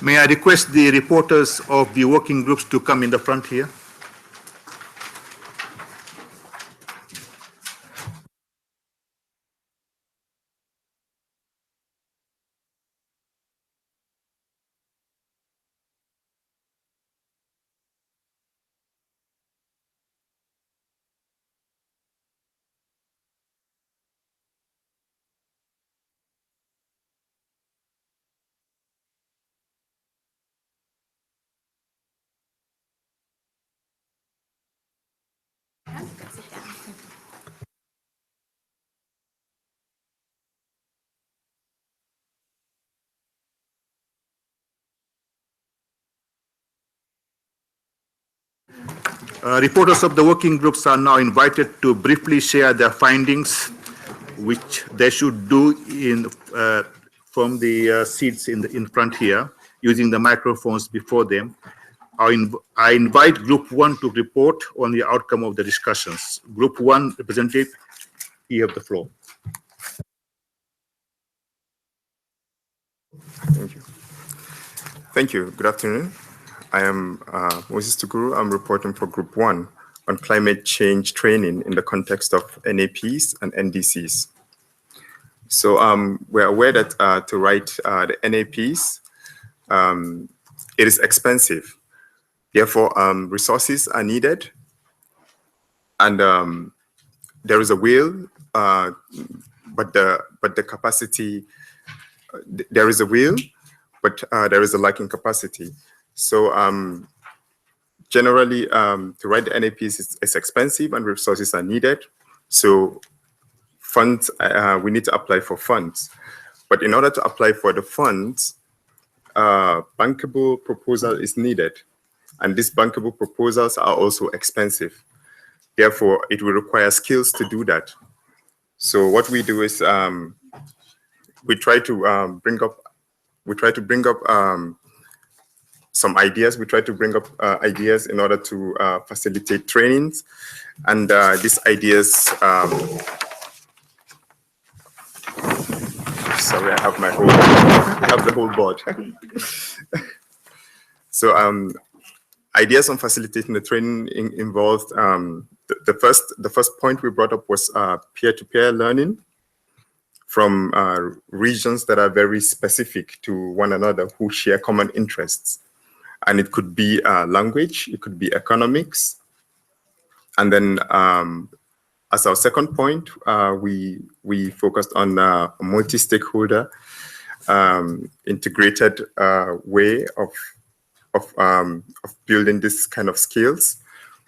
May I request the reporters of the working groups to come in the front here? Reporters of the working groups are now invited to briefly share their findings, which they should do from the seats in front here, using the microphones before them. I invite Group 1 to report on the outcome of the discussions. Group 1 representative, you have the floor. Thank you. Thank you. Good afternoon. I am Moses Tuguru. I'm reporting for Group 1 on climate change training in the context of NAPs and NDCs. So we're aware that to write the NAPs, it is expensive. Therefore, resources are needed, and there is a will, but the capacity. There is a will, but there is a lacking capacity. So generally, to write the NAPs is expensive and resources are needed. So funds, we need to apply for funds. But in order to apply for the funds, bankable proposal is needed. And these bankable proposals are also expensive. Therefore, it will require skills to do that. So what we do is we try to bring up some ideas. We try to bring up ideas in order to facilitate trainings, and these ideas. Sorry, I have the whole board. So ideas on facilitating the training involved the first point we brought up was peer-to-peer learning from regions that are very specific to one another, who share common interests. And it could be language, it could be economics. And then as our second point, we focused on a multi-stakeholder integrated way of building this kind of skills,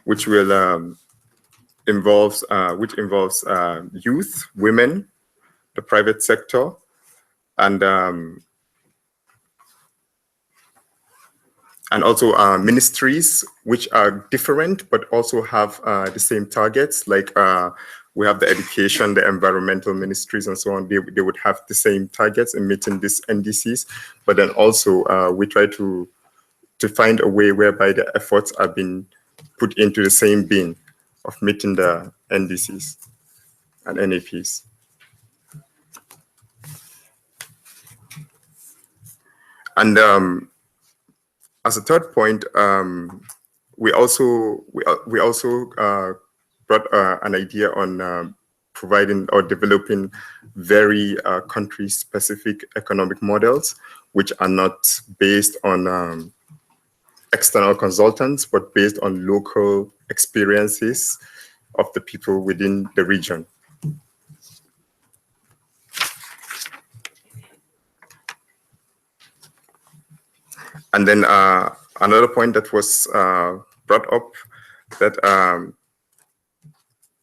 which will involves youth, women, the private sector, and also ministries, which are different but also have the same targets. Like we have the education, the environmental ministries, and so on. They would have the same targets in meeting these NDCs. But then also we try to find a way whereby the efforts are being put into the same bin of meeting the NDCs and NAPs. And as a third point, we also brought an idea on providing or developing very country-specific economic models, which are not based on external consultants, but based on local experiences of the people within the region. And then another point that was brought up, that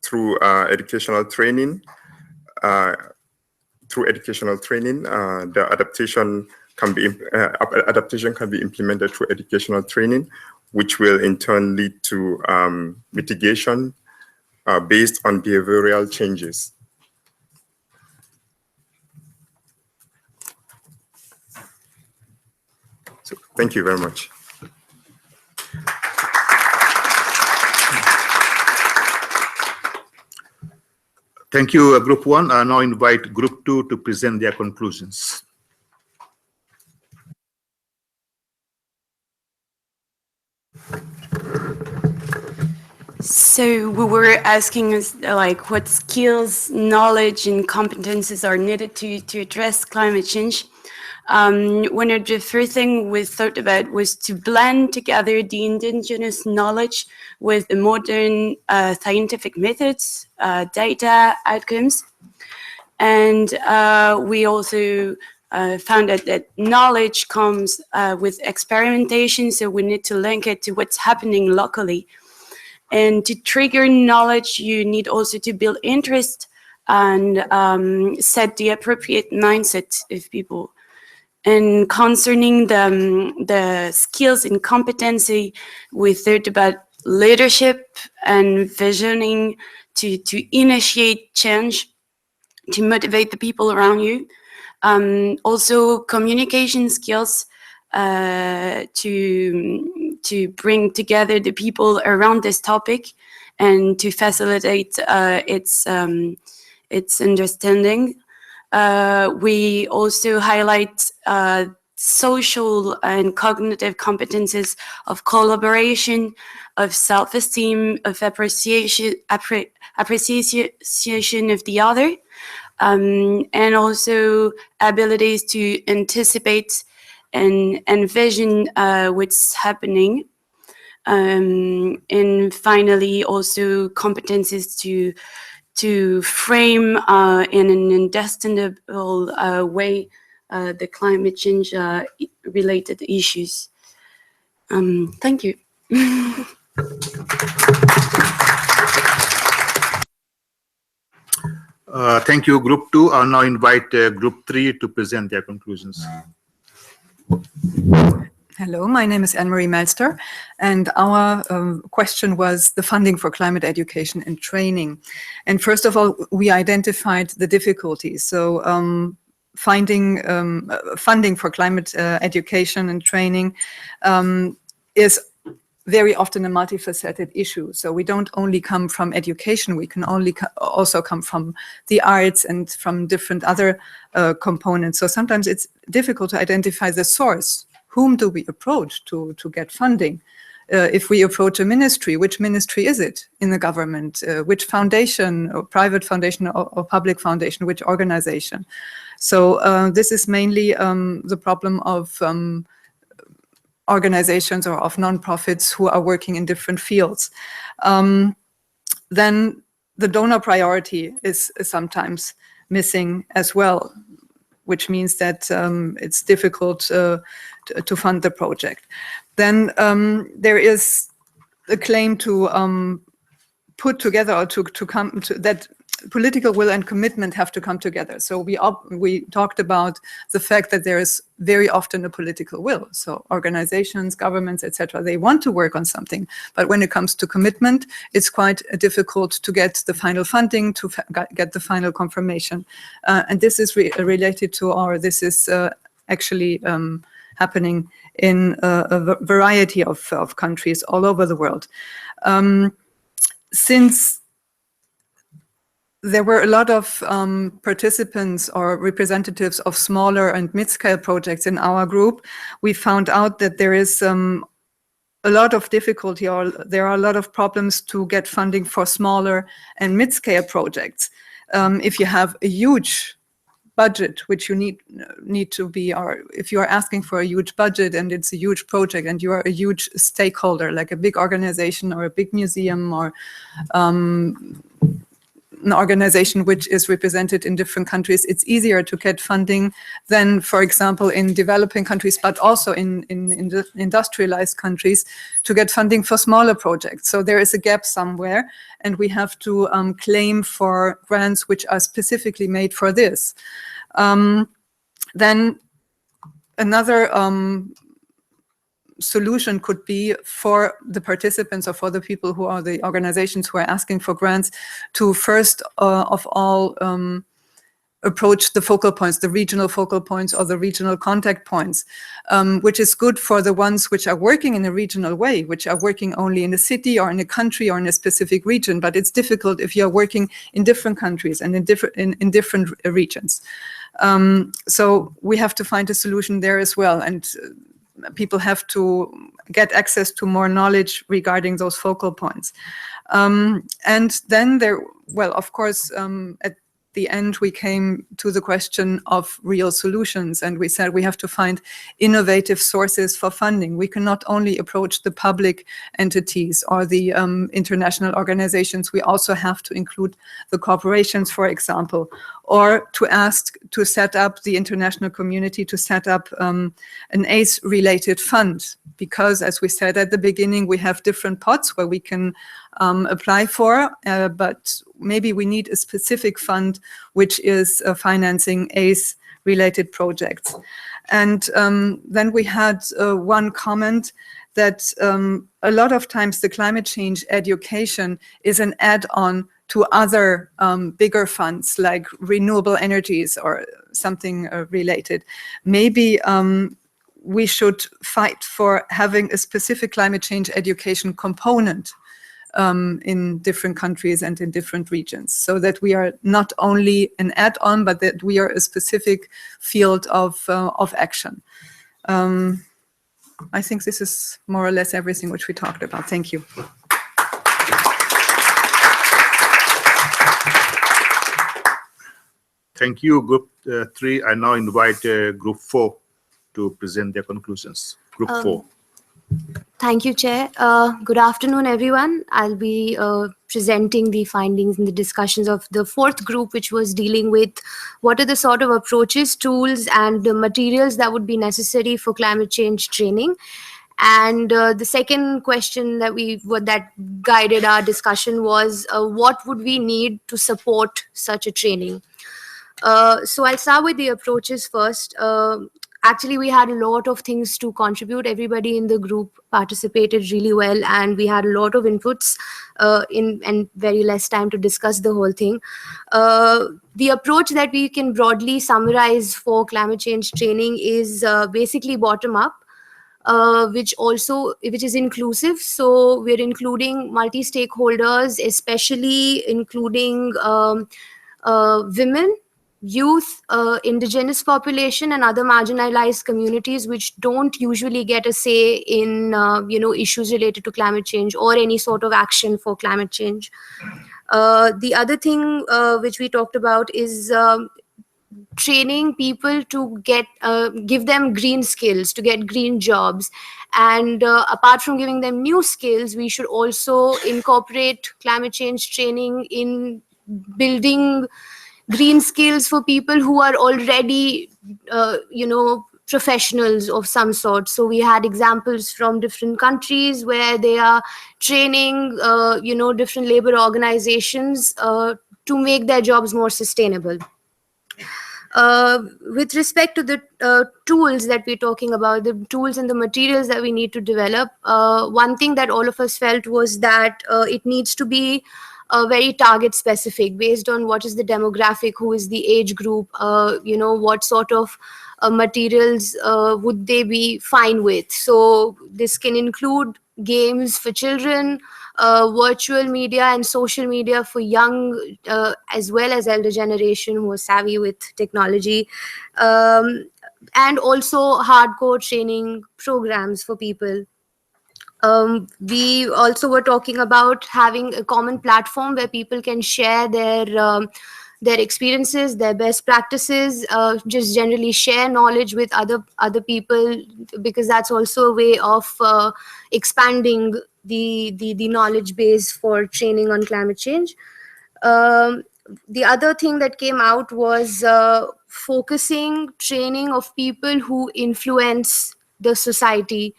through educational training, the adaptation can be implemented through educational training, which will in turn lead to mitigation based on behavioral changes. So thank you very much. Thank you, Group 1. I now invite Group 2 to present their conclusions. So we were asking us like what skills, knowledge, and competences are needed to address climate change. One of the first thing we thought about was to blend together the indigenous knowledge with the modern scientific methods, data, outcomes. And we also found out that knowledge comes with experimentation, so we need to link it to what's happening locally. And to trigger knowledge, you need also to build interest and set the appropriate mindset of people. And concerning the skills and competency, we thought about leadership and visioning to initiate change, to motivate the people around you. Also communication skills to bring together the people around this topic and to facilitate its understanding. We also highlight social and cognitive competences of collaboration, of self-esteem, of appreciation of the other, and also abilities to anticipate and envision what's happening. And finally, also competences to frame in an understandable way the climate change related issues. Thank you. Thank you, Group 2. I'll now invite Group 3 to present their conclusions. Hello, my name is Anne-Marie Melster, and our question was the funding for climate education and training. And first of all, we identified the difficulties. So finding funding for climate education and training is very often a multifaceted issue. So we don't only come from education, we can also come from the arts and from different other components. So sometimes it's difficult to identify the source. Whom do we approach to get funding? If we approach a ministry, which ministry is it in the government? Which foundation, or private foundation or public foundation, which organization? So this is mainly the problem of organizations or of nonprofits who are working in different fields. Then the donor priority is sometimes missing as well, which means that it's difficult to fund the project. Then there is a claim to put together or to come to that political will and commitment have to come together. So we talked about the fact that there is very often a political will. So organizations, governments, etc., they want to work on something, but when it comes to commitment, it's quite difficult to get the final funding, to get the final confirmation. And this is related to, or this is actually happening in a variety of countries all over the world. Since there were a lot of participants or representatives of smaller and mid-scale projects in our group, we found out that there is a lot of difficulty, or there are a lot of problems to get funding for smaller and mid-scale projects. If you have a huge budget, which you need to be, or if you are asking for a huge budget and it's a huge project and you are a huge stakeholder, like a big organization or a big museum or an organization which is represented in different countries, it's easier to get funding than, for example, in developing countries, but also in industrialized countries, to get funding for smaller projects. So there is a gap somewhere, and we have to claim for grants which are specifically made for this. Then another solution could be for the participants or for the people who are the organizations who are asking for grants to first of all approach the focal points, the regional focal points or the regional contact points, which is good for the ones which are working in a regional way, which are working only in a city or in a country or in a specific region. But it's difficult if you're working in different countries and in different regions. So we have to find a solution there as well. And people have to get access to more knowledge regarding those focal points. And then of course, at the end, we came to the question of real solutions, and we said we have to find innovative sources for funding. We cannot only approach the public entities or the international organizations, we also have to include the corporations, for example, or to ask to set up the international community to set up an ACE-related fund, because as we said at the beginning, we have different pots where we can apply for, but maybe we need a specific fund which is financing ACE-related projects. And then we had one comment that a lot of times the climate change education is an add-on to other bigger funds like renewable energies or something related. Maybe we should fight for having a specific climate change education component in different countries and in different regions, so that we are not only an add-on, but that we are a specific field of action. I think this is more or less everything which we talked about. Thank you. Thank you, Group 3. I now invite Group 4 to present their conclusions. Group 4. Thank you, Chair. Good afternoon, everyone. I'll be presenting the findings and the discussions of the fourth group, which was dealing with what are the sort of approaches, tools, and the materials that would be necessary for climate change training. And the second question that guided our discussion was what would we need to support such a training? So I'll start with the approaches first. Actually, we had a lot of things to contribute. Everybody in the group participated really well, and we had a lot of inputs and very less time to discuss the whole thing. The approach that we can broadly summarize for climate change training is basically bottom-up, which is inclusive. So we're including multi-stakeholders, especially including women, youth, indigenous population, and other marginalized communities which don't usually get a say in issues related to climate change or any sort of action for climate change. The other thing which we talked about is training people to give them green skills, to get green jobs. And apart from giving them new skills, we should also incorporate climate change training in building green skills for people who are already, professionals of some sort. So we had examples from different countries where they are training, different labor organizations to make their jobs more sustainable. With respect to the tools that we're talking about, the tools and the materials that we need to develop, one thing that all of us felt was that it needs to be very target specific based on what is the demographic, who is the age group, what sort of materials would they be fine with. So this can include games for children, virtual media and social media for young as well as elder generation who are savvy with technology, and also hardcore training programs for people. We also were talking about having a common platform where people can share their experiences, their best practices, just generally share knowledge with other people, because that's also a way of expanding the knowledge base for training on climate change. The other thing that came out was focusing training of people who influence the society.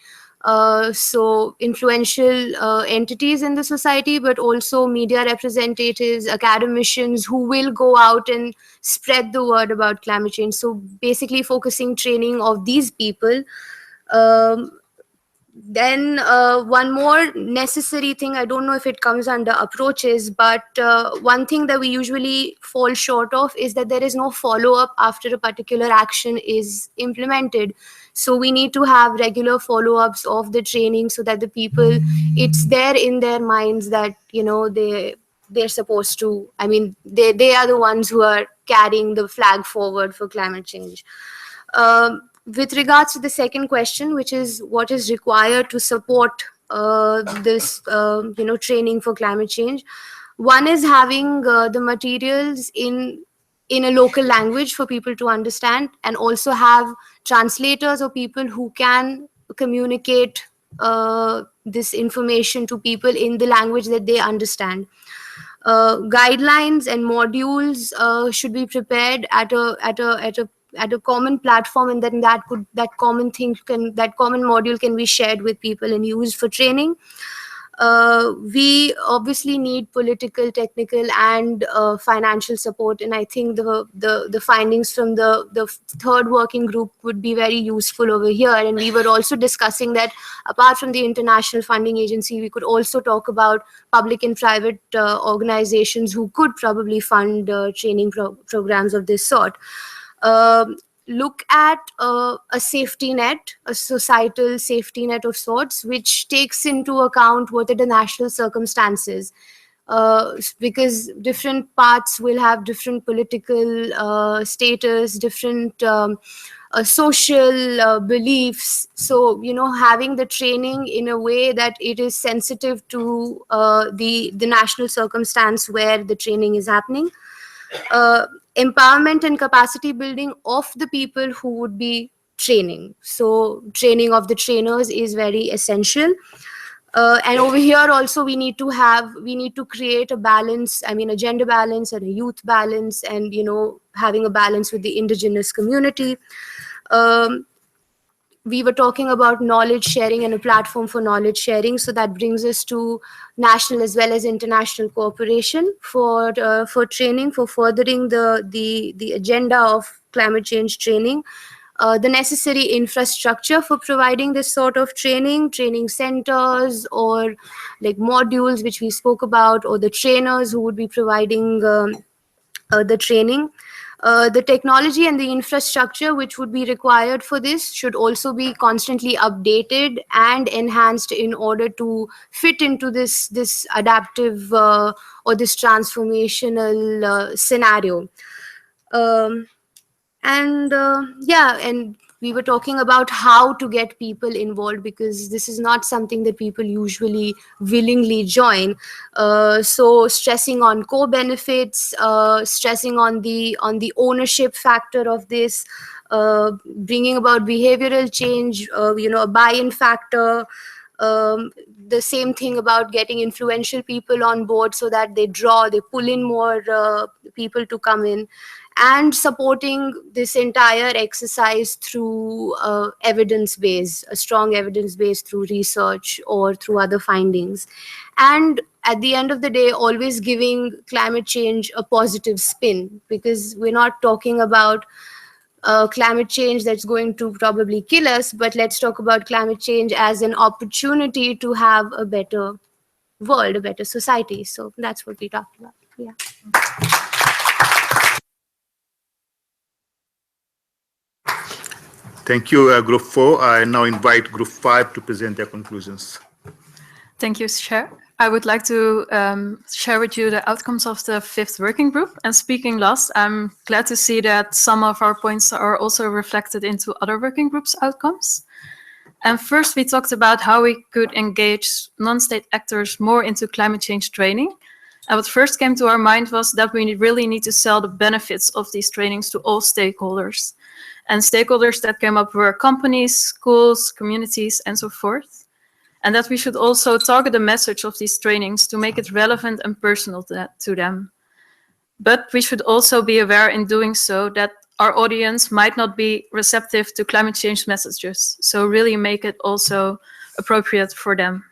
So influential entities in the society, but also media representatives, academicians who will go out and spread the word about climate change. So basically focusing training of these people. Then one more necessary thing, I don't know if it comes under approaches, but one thing that we usually fall short of is that there is no follow-up after a particular action is implemented. So we need to have regular follow-ups of the training so that the people, it's there in their minds that, they're supposed to, they are the ones who are carrying the flag forward for climate change. With regards to the second question, which is what is required to support this training for climate change, one is having the materials in a local language for people to understand, and also have translators or people who can communicate this information to people in the language that they understand. Guidelines and modules should be prepared at a common platform, and then that common module can be shared with people and used for training. We obviously need political, technical, and financial support, and I think the findings from the third working group would be very useful over here. And we were also discussing that apart from the International Funding Agency, we could also talk about public and private organizations who could probably fund training programs of this sort. Look at a safety net, a societal safety net of sorts, which takes into account what are the national circumstances, because different parts will have different political status, different social beliefs. So, having the training in a way that it is sensitive to the national circumstance where the training is happening. Empowerment and capacity building of the people who would be training. So training of the trainers is very essential. And over here also we need to create a balance, a gender balance and a youth balance, and having a balance with the indigenous community. We were talking about knowledge sharing and a platform for knowledge sharing. So that brings us to national as well as international cooperation for training, for furthering the agenda of climate change training. The necessary infrastructure for providing this sort of training centers or like modules which we spoke about, or the trainers who would be providing the training. The technology and the infrastructure which would be required for this should also be constantly updated and enhanced in order to fit into this adaptive or this transformational scenario. And we were talking about how to get people involved, because this is not something that people usually willingly join. So stressing on co-benefits, stressing on the ownership factor of this, bringing about behavioral change, a buy-in factor. The same thing about getting influential people on board so that they pull in more people to come in, and supporting this entire exercise through evidence-based, a strong evidence base through research or through other findings. And at the end of the day, always giving climate change a positive spin, because we're not talking about climate change that's going to probably kill us, but let's talk about climate change as an opportunity to have a better world, a better society. So that's what we talked about. Yeah. Thank you, Group 4. I now invite Group 5 to present their conclusions. Thank you, Chair. I would like to share with you the outcomes of the 5th working group. And speaking last, I'm glad to see that some of our points are also reflected into other working groups' outcomes. And first, we talked about how we could engage non-state actors more into climate change training. And what first came to our mind was that we really need to sell the benefits of these trainings to all stakeholders. And stakeholders that came up were companies, schools, communities, and so forth. And that we should also target the message of these trainings to make it relevant and personal to them. But we should also be aware in doing so that our audience might not be receptive to climate change messages. So really make it also appropriate for them.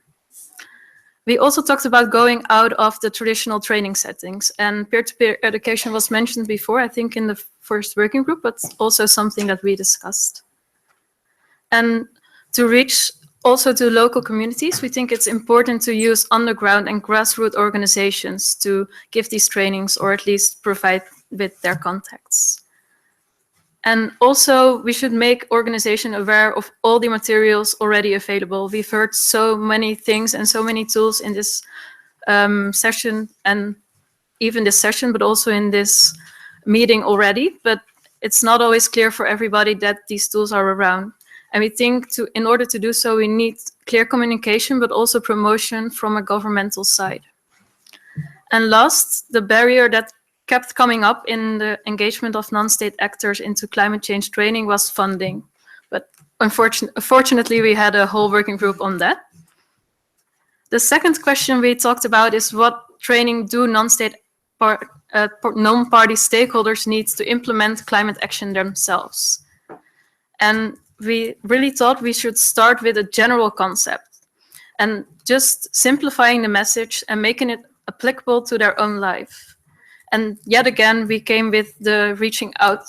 We also talked about going out of the traditional training settings, and peer-to-peer education was mentioned before, I think in the first working group, but also something that we discussed. And to reach also to local communities, we think it's important to use underground and grassroots organizations to give these trainings, or at least provide with their contacts. And also, we should make organizations aware of all the materials already available. We've heard so many things and so many tools in this session, and even this session, but also in this meeting already. But it's not always clear for everybody that these tools are around. And we think in order to do so, we need clear communication, but also promotion from a governmental side. And last, the barrier that kept coming up in the engagement of non-state actors into climate change training was funding. But unfortunately, we had a whole working group on that. The second question we talked about is what training do non-party stakeholders need to implement climate action themselves? And we really thought we should start with a general concept and just simplifying the message and making it applicable to their own life. And yet again, we came with the reaching out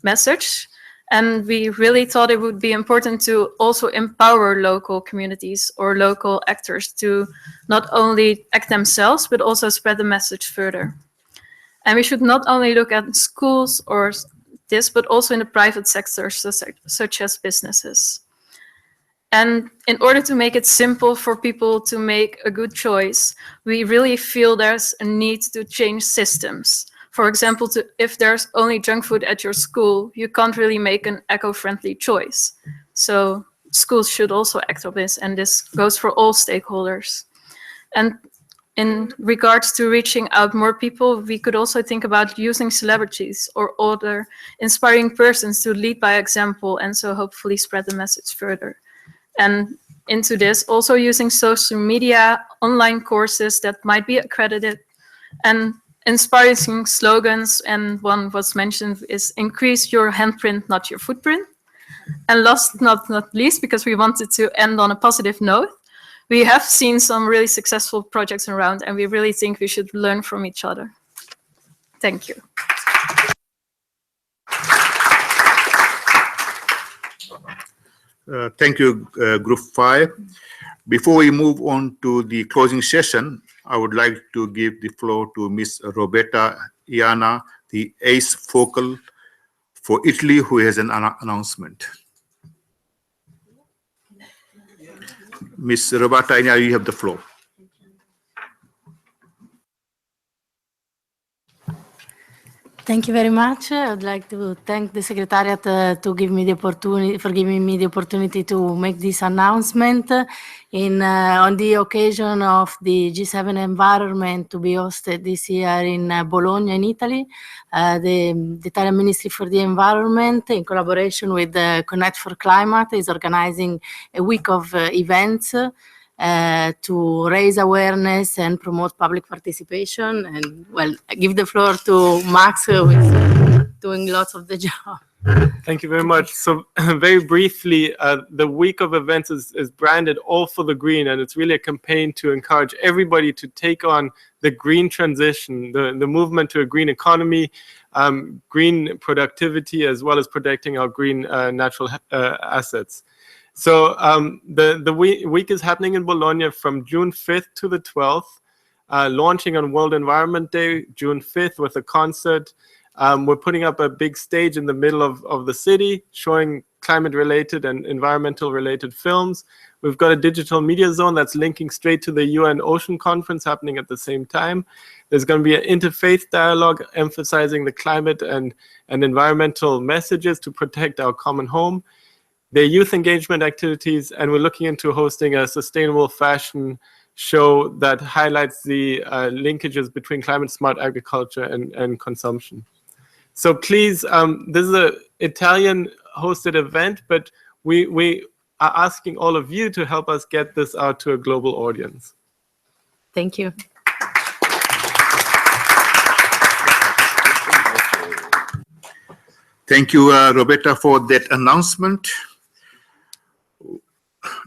message. And we really thought it would be important to also empower local communities or local actors to not only act themselves, but also spread the message further. And we should not only look at schools or this, but also in the private sector, such as businesses. And in order to make it simple for people to make a good choice, we really feel there's a need to change systems. For example, if there's only junk food at your school, you can't really make an eco-friendly choice. So schools should also act on this, and this goes for all stakeholders. And in regards to reaching out more people, we could also think about using celebrities or other inspiring persons to lead by example, and so hopefully spread the message further. And into this, also using social media, online courses that might be accredited, and inspiring slogans, and one was mentioned is increase your handprint, not your footprint. And last but not least, because we wanted to end on a positive note, we have seen some really successful projects around, and we really think we should learn from each other. Thank you. Thank you, Group 5. Before we move on to the closing session, I would like to give the floor to Ms. Roberta Iana, the ACE Focal for Italy, who has an announcement. Ms. Roberta Iana, you have the floor. Thank you very much. I would like to thank the Secretariat to give me the opportunity, for giving me the opportunity to make this announcement on the occasion of the G7 environment to be hosted this year in Bologna, in Italy. The Italian Ministry for the Environment, in collaboration with Connect for Climate, is organizing a week of events to raise awareness and promote public participation. And well, I give the floor to Max, who is doing lots of the job. Thank you very much. So very briefly, the week of events is branded All for the Green, and it's really a campaign to encourage everybody to take on the green transition, the movement to a green economy, green productivity, as well as protecting our green natural assets. So the week is happening in Bologna from June 5th to the 12th, launching on World Environment Day, June 5th, with a concert. We're putting up a big stage in the middle of the city, showing climate-related and environmental-related films. We've got a digital media zone that's linking straight to the UN Ocean Conference happening at the same time. There's going to be an interfaith dialogue emphasizing the climate and environmental messages to protect our common home. There are youth engagement activities, and we're looking into hosting a sustainable fashion show that highlights the linkages between climate-smart agriculture and consumption. So please, this is an Italian-hosted event, but we are asking all of you to help us get this out to a global audience. Thank you. Thank you, Roberta, for that announcement.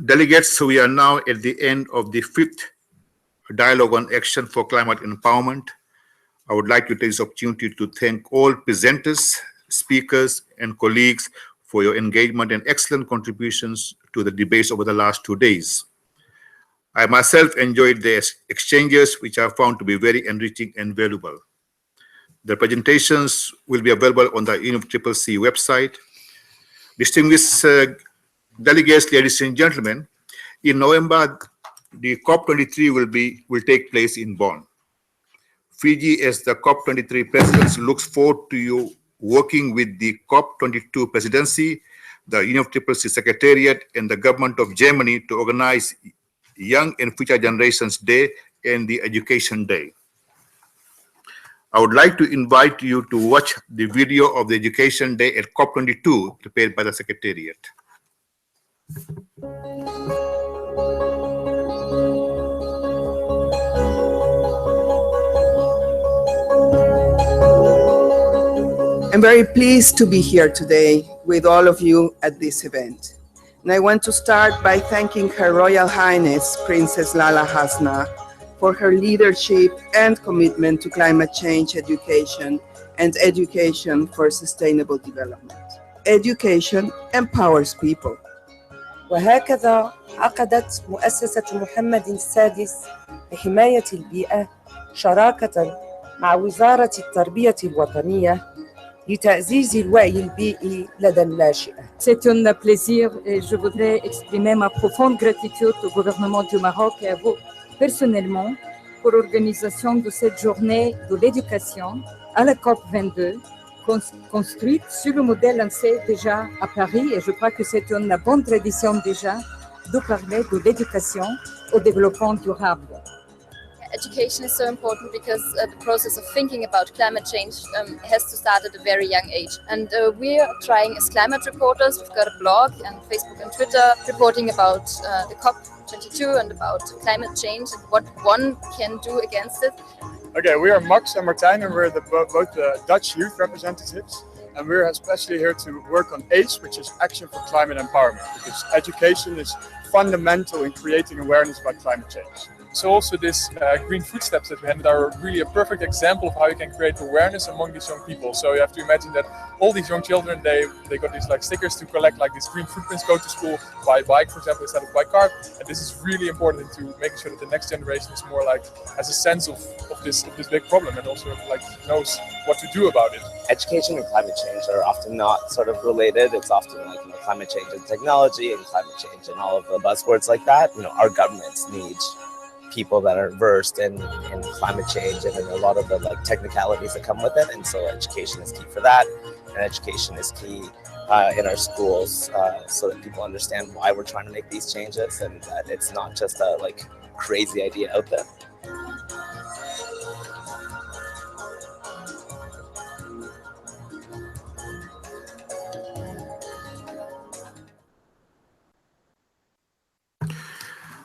Delegates, we are now at the end of the 5th Dialogue on Action for Climate Empowerment. I would like to take this opportunity to thank all presenters, speakers, and colleagues for your engagement and excellent contributions to the debates over the last 2 days. I myself enjoyed the exchanges, which I found to be very enriching and valuable. The presentations will be available on the UNFCCC website. Distinguished delegates, ladies and gentlemen, in November, the COP23 will take place in Bonn. Fiji, as the COP23 president, looks forward to you working with the COP22 presidency, the UNFCCC Secretariat, and the government of Germany to organize Young and Future Generations Day and the Education Day. I would like to invite you to watch the video of the Education Day at COP22 prepared by the Secretariat. I'm very pleased to be here today with all of you at this event. And I want to start by thanking Her Royal Highness, Princess Lala Hasna, for her leadership and commitment to climate change education and education for sustainable development. Education empowers people. وهكذا عقدت مؤسسة محمد السادس لحماية البيئة شراكة مع وزارة التربية الوطنية لتعزيز الوعي البيئي لدى الناشئة. C'est un plaisir et je voudrais exprimer ma profonde gratitude au gouvernement du Maroc et à vous personnellement pour l'organisation de cette journée de l'éducation à la COP22, construite sur le modèle lancé déjà à Paris, et je crois que c'est une bonne tradition déjà de parler de l'éducation au développement durable. Education is so important because the process of thinking about climate change has to start at a very young age. And we are trying as climate reporters. We've got a blog and Facebook and Twitter reporting about the COP22 and about climate change and what one can do against it. Okay, we are Max and Martijn, and we're both the Dutch youth representatives. And we're especially here to work on ACE, which is Action for Climate Empowerment, because education is fundamental in creating awareness about climate change. So also this green footsteps that we handed are really a perfect example of how you can create awareness among these young people. So you have to imagine that all these young children, they got these like stickers to collect like these green footprints, go to school, buy a bike, for example, instead of buy a car. And this is really important to make sure that the next generation is more like has a sense of this big problem and also like knows what to do about it. Education and climate change are often not sort of related. It's often like climate change and technology and climate change and all of the buzzwords like that. Our governments need people that are versed in climate change and in a lot of the like technicalities that come with it, and so education is key for that, and education is key in our schools so that people understand why we're trying to make these changes and that it's not just a like crazy idea out there.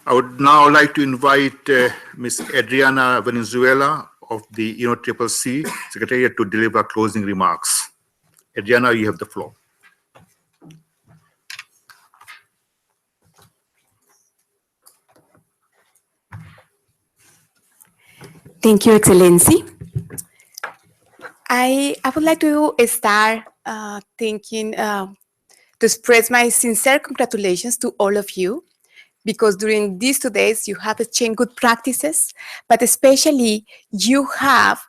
I would now like to invite Ms. Adriana Venezuela of the UNFCCC Secretariat to deliver closing remarks. Adriana, you have the floor. Thank you, Excellency. I would like to start thinking to express my sincere congratulations to all of you, because during these 2 days you have exchanged good practices, but especially you have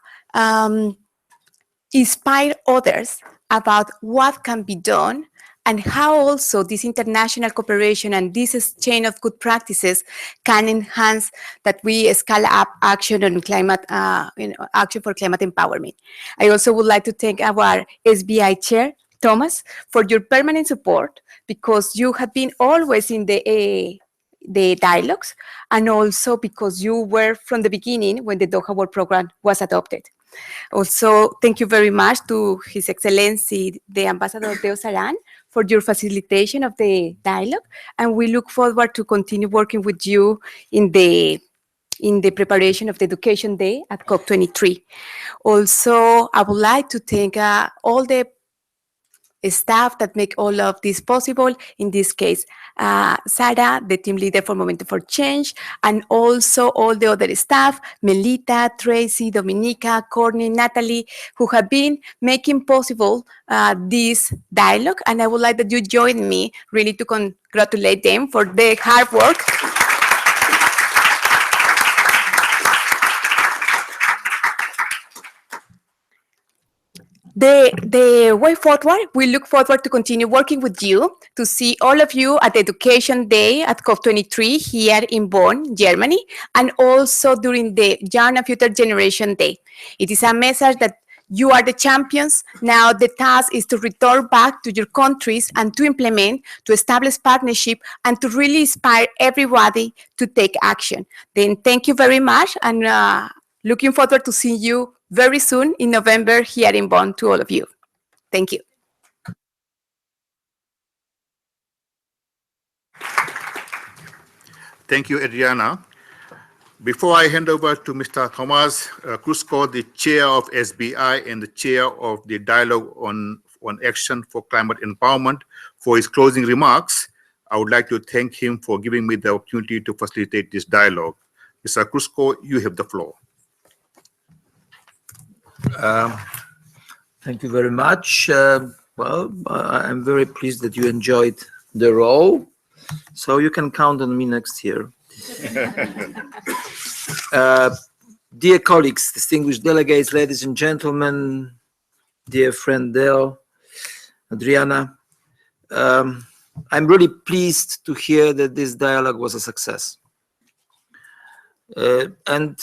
inspired others about what can be done and how also this international cooperation and this chain of good practices can enhance that we scale up action on climate, action for climate empowerment. I also would like to thank our SBI chair, Thomas, for your permanent support, because you have been always in the dialogues, and also because you were from the beginning when the Doha World Program was adopted. Also, thank you very much to His Excellency, the Ambassador Deo Saran, for your facilitation of the dialogue, and we look forward to continue working with you in the preparation of the Education Day at COP23. Also, I would like to thank all the staff that make all of this possible. In this case, Sarah, the team leader for Momentum for Change, and also all the other staff, Melita, Tracy, Dominica, Courtney, Natalie, who have been making possible this dialogue. And I would like that you join me really to congratulate them for their hard work. The way forward, we look forward to continue working with you, to see all of you at the Education Day at COP23 here in Bonn, Germany, and also during the Young and Future Generation Day. It is a message that You are the champions. Now the task is to return back to your countries and to implement, to establish partnership, and to really inspire everybody to take action. Then thank you very much, and looking forward to seeing you very soon in November here in Bonn to all of you. Thank you. Thank you, Adriana. Before I hand over to Mr. Thomas Cruzco, the chair of SBI and the chair of the Dialogue on Action for Climate Empowerment, for his closing remarks, I would like to thank him for giving me the opportunity to facilitate this dialogue. Mr. Cruzco, you have the floor. Thank you very much. Well, I'm very pleased that you enjoyed the role, so you can count on me next year. Dear colleagues, distinguished delegates, ladies and gentlemen, dear friend Dale, Adriana, I'm really pleased to hear that this dialogue was a success. And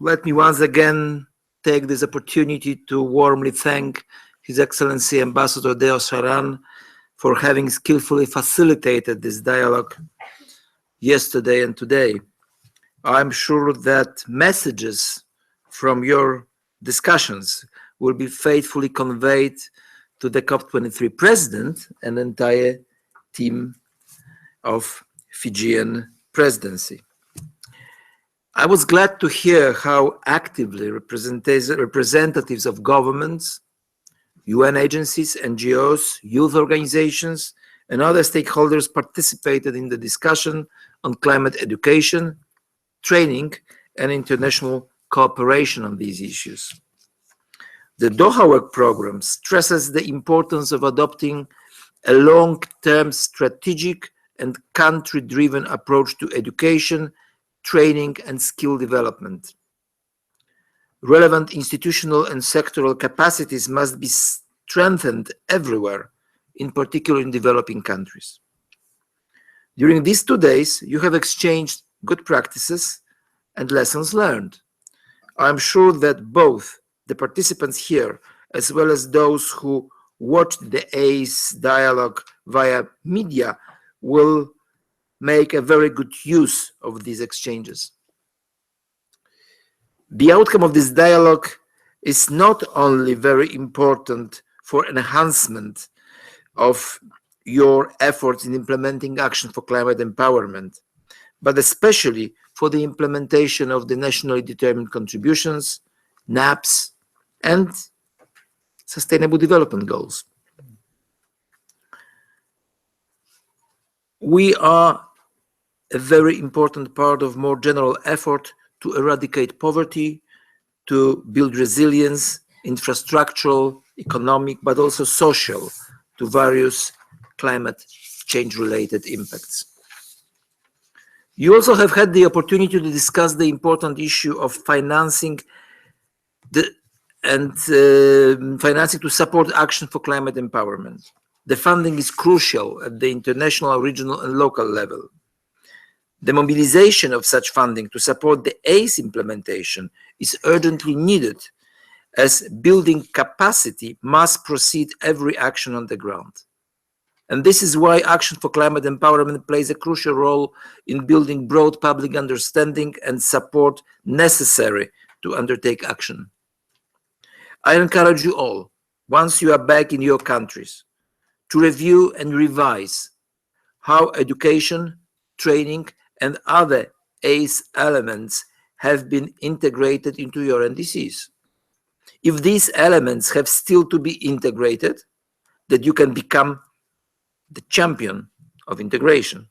let me once again take this opportunity to warmly thank His Excellency Ambassador Deo Sharan for having skillfully facilitated this dialogue yesterday and today. I'm sure that messages from your discussions will be faithfully conveyed to the COP23 president and entire team of Fijian presidency. I was glad to hear how actively representatives of governments, UN agencies, NGOs, youth organizations, and other stakeholders participated in the discussion on climate education, training, and international cooperation on these issues. The Doha Work Program stresses the importance of adopting a long-term strategic and country-driven approach to education, training, and skill development. Relevant institutional and sectoral capacities must be strengthened everywhere, in particular in developing countries. During these 2 days, you have exchanged good practices and lessons learned. I'm sure that both the participants here, as well as those who watched the ACE dialogue via media, will make a very good use of these exchanges. The outcome of this dialogue is not only very important for enhancement of your efforts in implementing action for climate empowerment, but especially for the implementation of the nationally determined contributions, NAPs, and Sustainable Development Goals. We are a very important part of more general effort to eradicate poverty, to build resilience, infrastructural, economic, but also social, to various climate change-related impacts. You also have had the opportunity to discuss the important issue of financing financing to support action for climate empowerment. The funding is crucial at the international, regional, and local level. The mobilization of such funding to support the ACE implementation is urgently needed, as building capacity must precede every action on the ground. And this is why Action for Climate Empowerment plays a crucial role in building broad public understanding and support necessary to undertake action. I encourage you all, once you are back in your countries, to review and revise how education, training, and other ACE elements have been integrated into your NDCs. If these elements have still to be integrated, that you can become the champion of integration.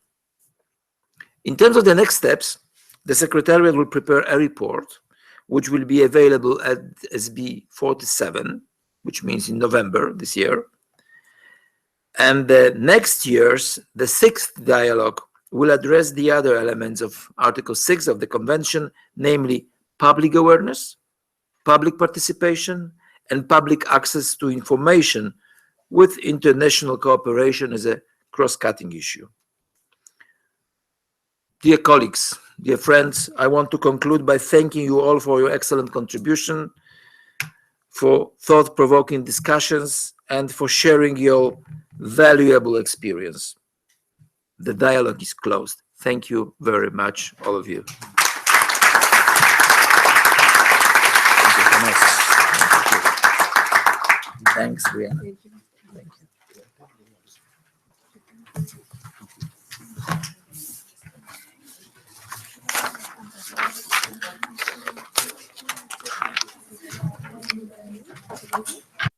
In terms of the next steps, the Secretariat will prepare a report which will be available at SB 47, which means in November this year. And next year's, the 6th dialogue will address the other elements of Article 6 of the Convention, namely public awareness, public participation, and public access to information, with international cooperation as a cross-cutting issue. Dear colleagues, dear friends, I want to conclude by thanking you all for your excellent contribution, for thought-provoking discussions, and for sharing your valuable experience. The dialogue is closed. Thank you very much, all of you. Thanks, Brianna. Thank you.